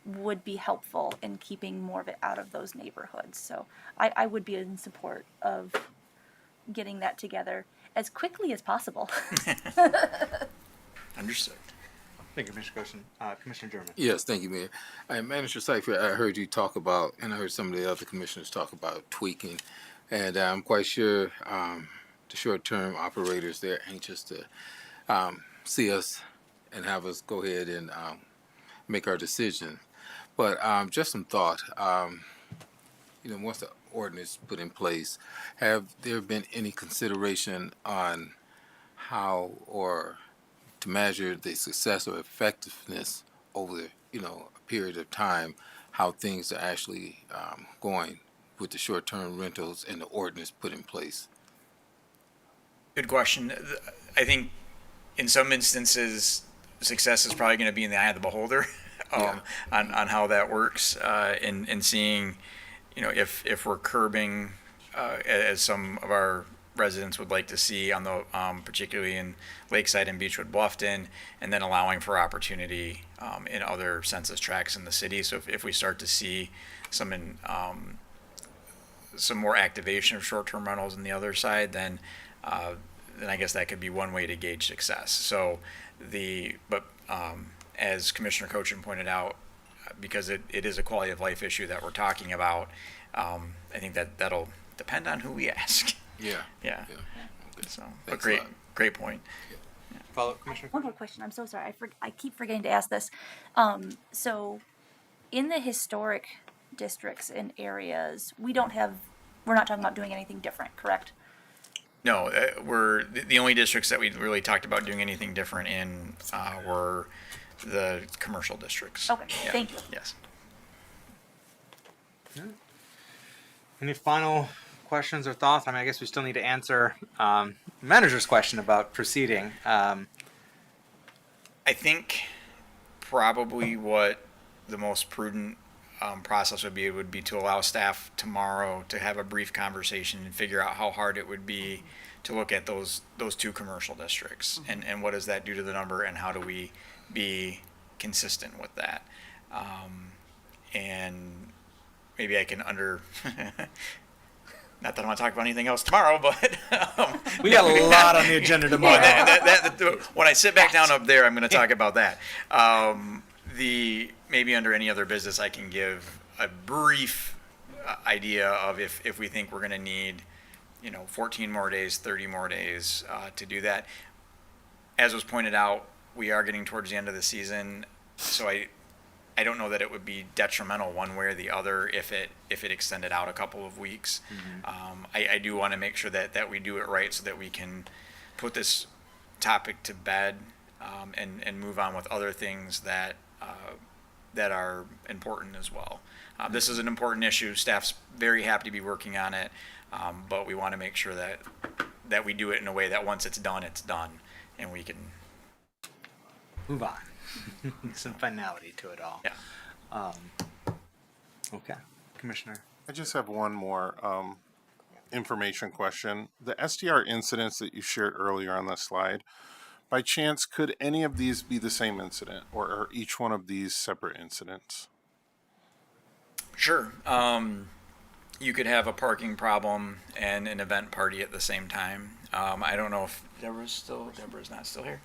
would be helpful in keeping more of it out of those neighborhoods. So I would be in support of getting that together as quickly as possible. Understood. Thank you, Commissioner Cochin. Commissioner German. Yes, thank you, Mayor. Manager Seifert, I heard you talk about, and I heard some of the other commissioners talk about tweaking, and I'm quite sure the short-term operators, they're anxious to see us and have us go ahead and make our decision. But just some thought, once the ordinance put in place, have there been any consideration on how or to measure the success or effectiveness over a period of time, how things are actually going with the short-term rentals and the ordinance put in place? Good question. I think in some instances, success is probably going to be in the eye of the beholder on how that works, and seeing, if we're curbing, as some of our residents would like to see on the particularly in Lakeside and Beechwood Bluffton, and then allowing for opportunity in other census tracts in the city. So if we start to see some more activation of short-term rentals on the other side, then I guess that could be one way to gauge success. So as Commissioner Cochin pointed out, because it is a quality of life issue that we're talking about, I think that'll depend on who we ask. Yeah. Yeah. Okay. So, but Thanks a lot. great point. Follow-up, Commissioner. One more question. I'm so sorry. I keep forgetting to ask this. So, in the historic districts and areas, we're not talking about doing anything different, correct? No, we're the only districts that we really talked about doing anything different in were the commercial districts. Okay. Yeah. Thank you. Yes. Any final questions or thoughts? I guess we still need to answer manager's question about proceeding. I think probably what the most prudent process would be to allow staff tomorrow to have a brief conversation and figure out how hard it would be to look at those 2 commercial districts, and what does that do to the number, and how do we be consistent with that, and maybe I can not that I want to talk about anything else tomorrow, but We got a lot on the agenda tomorrow. when I sit back down up there, I'm going to talk about that. maybe under any other business, I can give a brief idea of if we think we're going to need, 14 more days, 30 more days to do that. As was pointed out, we are getting towards the end of the season, so I don't know that it would be detrimental one way or the other if it extended out a couple of weeks. I do want to make sure that we do it right so that we can put this topic to bed and move on with other things that are important as well. This is an important issue. Staff's very happy to be working on it, but we want to make sure that we do it in a way that once it's done, and we can Move on. Some finality to it all. Yeah. Okay, Commissioner. I just have one more information question. The SDR incidents that you shared earlier on the slide, by chance, could any of these be the same incident, or are each one of these separate incidents? Sure. You could have a parking problem and an event party at the same time. I don't know if Deborah's not still here.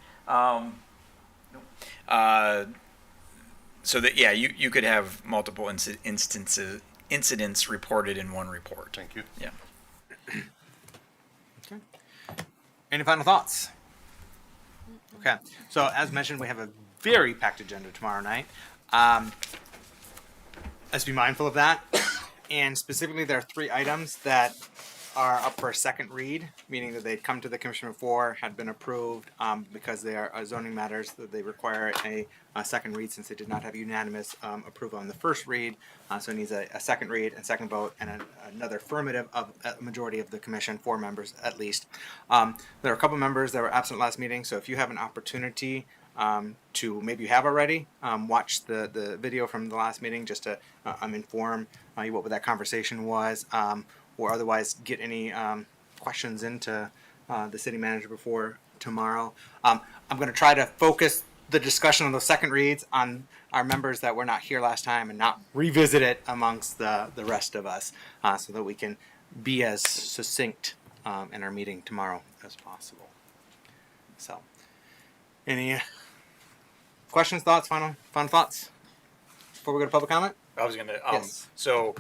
So that, yeah, you could have multiple incidents reported in one report. Thank you. Yeah. Okay. Any final thoughts? Okay. So as mentioned, we have a very packed agenda tomorrow night. Let's be mindful of that. And specifically, there are 3 items that are up for a second read, meaning that they'd come to the commission before, had been approved because they are zoning matters that they require a second read since they did not have unanimous approval on the first read. So it needs a second read and second vote and another affirmative of a majority of the commission, 4 members at least. There are a couple members that were absent last meeting, so if you have an opportunity to, maybe you have already, watch the video from the last meeting just to inform you what that conversation was, or otherwise get any questions into the city manager before tomorrow. I'm going to try to focus the discussion on those second reads on our members that were not here last time and not revisit it amongst the rest of us so that we can be as succinct in our meeting tomorrow as possible. So, any questions, thoughts, final thoughts before we go to public comment? I was going to, Yes. So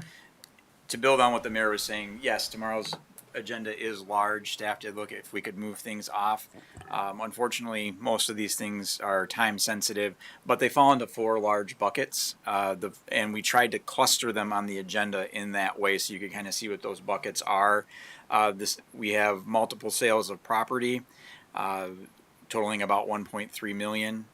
to build on what the mayor was saying, yes, tomorrow's agenda is large. Staff did look at if we could move things off. Unfortunately, most of these things are time sensitive, but they fall into 4 large buckets. And we tried to cluster them on the agenda in that way so you could kind of see what those buckets are. We have multiple sales of property totaling about 1.3 million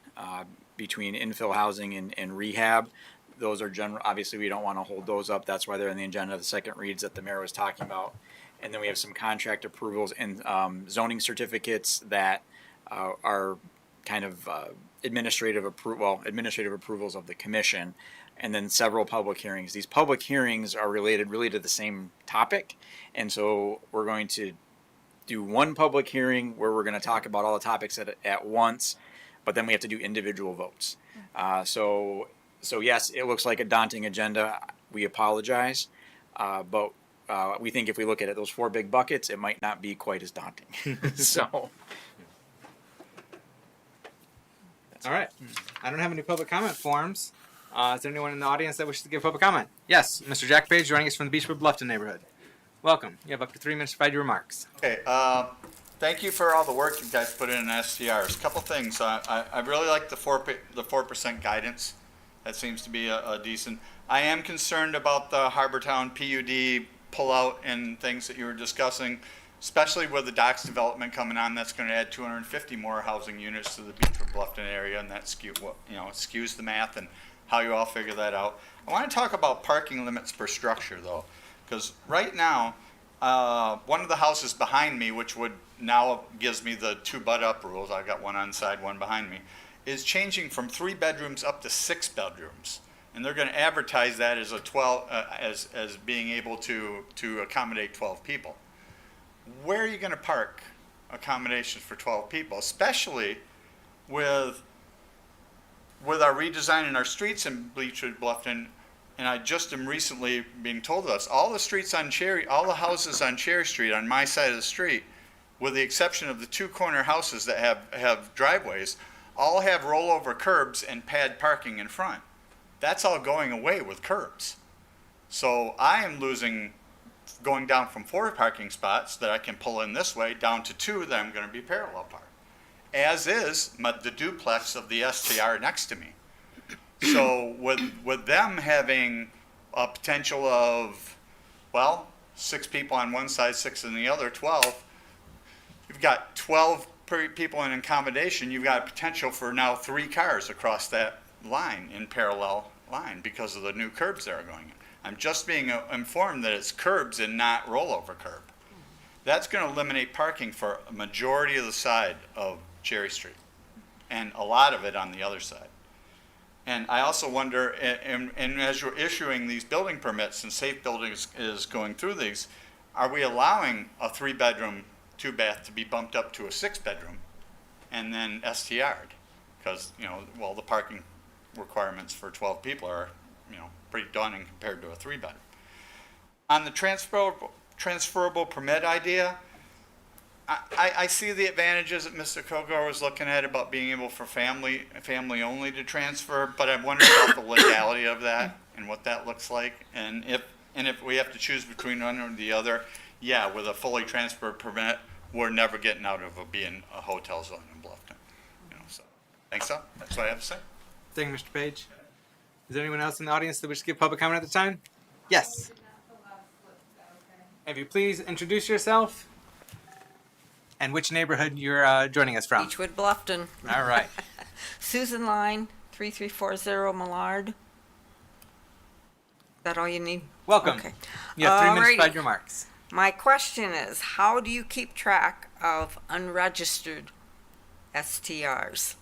between infill housing and rehab. Those are general. Obviously, we don't want to hold those up. That's why they're in the agenda. The second reads that the mayor was talking about, and then we have some contract approvals and zoning certificates that are kind of administrative approvals of the commission, and then several public hearings. These public hearings are related really to the same topic, and so we're going to do one public hearing where we're going to talk about all the topics at once, but then we have to do individual votes. So yes, it looks like a daunting agenda. We apologize, but we think if we look at it, those 4 big buckets, it might not be quite as daunting. So, All right. I don't have any public comment forms. Is there anyone in the audience that wishes to give public comment? Yes, Mr. Jack Page, joining us from the Beechwood Bluffton neighborhood. Welcome. You have up to 3 minutes to provide your remarks. Okay, thank you for all the work you guys put in SDRs. Couple things. I really like the 4% guidance. That seems to be a decent. I am concerned about the Harbortown PUD pullout and things that you were discussing, especially with the docks development coming on. That's going to add 250 more housing units to the Beechwood Bluffton area, and that skews the math and how you all figure that out. I want to talk about parking limits per structure though, because right now, one of the houses behind me, which would now gives me the 2 butt-up rules, I got one on side, one behind me, is changing from 3 bedrooms up to 6 bedrooms, and they're going to advertise that as as being able to accommodate 12 people. Where are you going to park accommodations for 12 people, especially with our redesigning our streets in Beechwood Bluffton? And I just am recently being told this: all the houses on Cherry Street on my side of the street, with the exception of the 2 corner houses that have driveways, all have rollover curbs and pad parking in front. That's all going away with curbs. So I am going down from 4 parking spots that I can pull in this way down to 2 that I'm going to be parallel park. As is the duplex of the STR next to me. So with them having a potential of, well, 6 people on one side, 6 on the other, 12, you've got 12 people in accommodation. You've got potential for now 3 cars across that line in parallel line because of the new curbs that are going in. I'm just being informed that it's curbs and not rollover curb. That's going to eliminate parking for a majority of the side of Cherry Street and a lot of it on the other side. And I also wonder, and as you're issuing these building permits and Safe Buildings is going through these, are we allowing a 3-bedroom, 2-bath to be bumped up to a 6-bedroom and then STR'd? Because, the parking requirements for 12 people are, pretty daunting compared to a 3-bedroom. On the transferable permit idea, I see the advantages that Mr. Kilgore was looking at about being able for family only to transfer, but I wonder about the legality of that and what that looks like, and if we have to choose between one or the other, yeah, with a fully transferred permit, we're never getting out of being a hotel zone in Bluffton. So thanks. That's what I have to say. Thank you, Mr. Page. Is there anyone else in the audience that wishes to give public comment at this time? Yes. If you please introduce yourself and which neighborhood you're joining us from. Beechwood, Bluffton. All right. Susan Line, 3340 Millard. Is that all you need? Welcome. Okay. You have 3 minutes to Alrighty. provide your remarks. My question is, how do you keep track of unregistered STRs?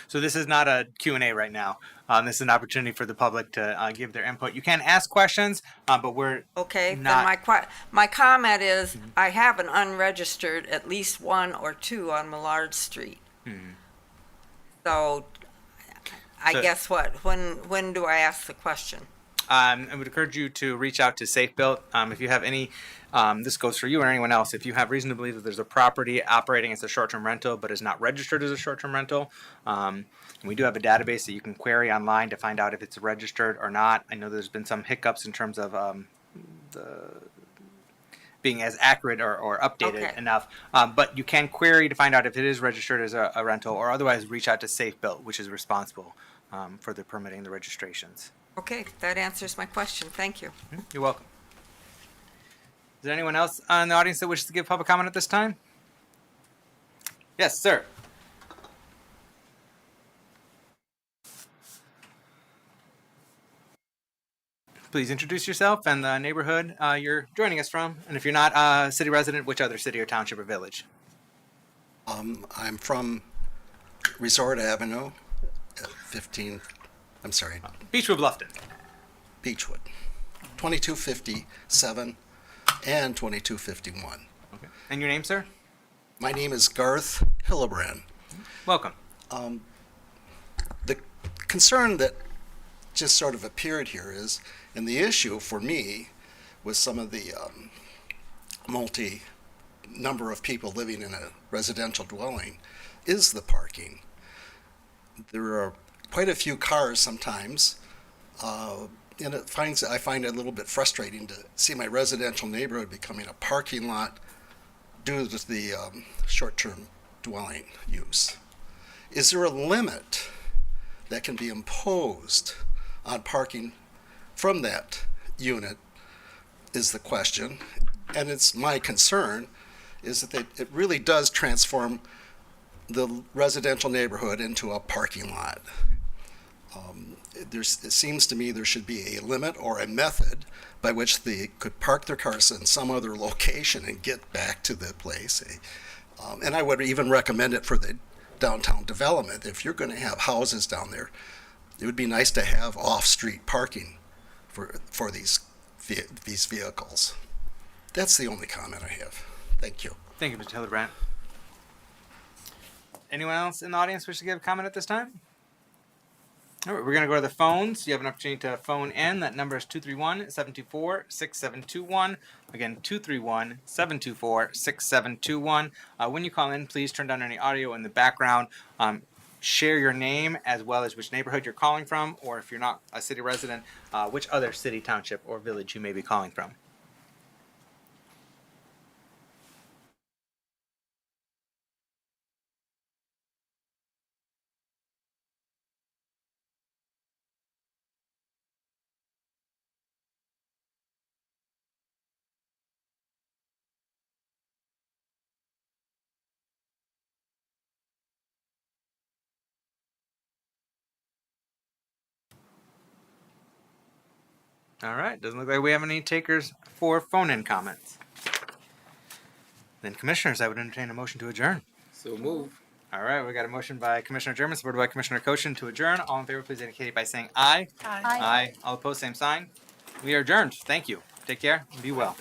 So this is not a Q&A right now. This is an opportunity for the public to give their input. You can ask questions, but we're Okay, not. then my comment is, I have an unregistered, at least 1 or 2 on Millard Street. So, I So- guess what? When do I ask the question? I would encourage you to reach out to Safe Built. If you have any, this goes for you or anyone else, if you have reason to believe that there's a property operating as a short-term rental but is not registered as a short-term rental, we do have a database that you can query online to find out if it's registered or not. I know there's been some hiccups in terms of being as accurate or updated Okay. enough, but you can query to find out if it is registered as a rental, or otherwise reach out to Safe Built, which is responsible for the permitting the registrations. Okay, that answers my question. Thank you. You're welcome. Is there anyone else in the audience that wishes to give public comment at this time? Yes, sir. Please introduce yourself and the neighborhood you're joining us from. And if you're not a city resident, which other city or township or village? I'm from Resort Avenue, 15, I'm sorry, Beechwood, Bluffton. Beechwood, 2257 and 2251. Okay. And your name, sir? My name is Garth Hillebrand. Welcome. The concern that just sort of appeared here is, and the issue for me with some of the number of people living in a residential dwelling, is the parking. There are quite a few cars sometimes, and I find it a little bit frustrating to see my residential neighborhood becoming a parking lot due to the short-term dwelling use. Is there a limit that can be imposed on parking from that unit is the question. And it's my concern is that it really does transform the residential neighborhood into a parking lot. It seems to me there should be a limit or a method by which they could park their cars in some other location and get back to the place. And I would even recommend it for the downtown development. If you're going to have houses down there, it would be nice to have off-street parking for these vehicles. That's the only comment I have. Thank you. Thank you, Mr. Hillebrand. Anyone else in the audience wish to give a comment at this time? All right, we're going to go to the phones. You have an opportunity to phone in. That number is 231-724-6721. Again, 231-724-6721. When you call in, please turn down any audio in the background. Share your name as well as which neighborhood you're calling from, or if you're not a city resident, which other city, township, or village you may be calling from. All right, doesn't look like we have any takers for phone-in comments. Then, commissioners, I would entertain a motion to adjourn. So move. All right, we got a motion by Commissioner German, supported by Commissioner Koshin to adjourn. All in favor, please indicate by saying aye. Aye. Aye. All opposed, same sign. We are adjourned. Thank you. Take care and be well.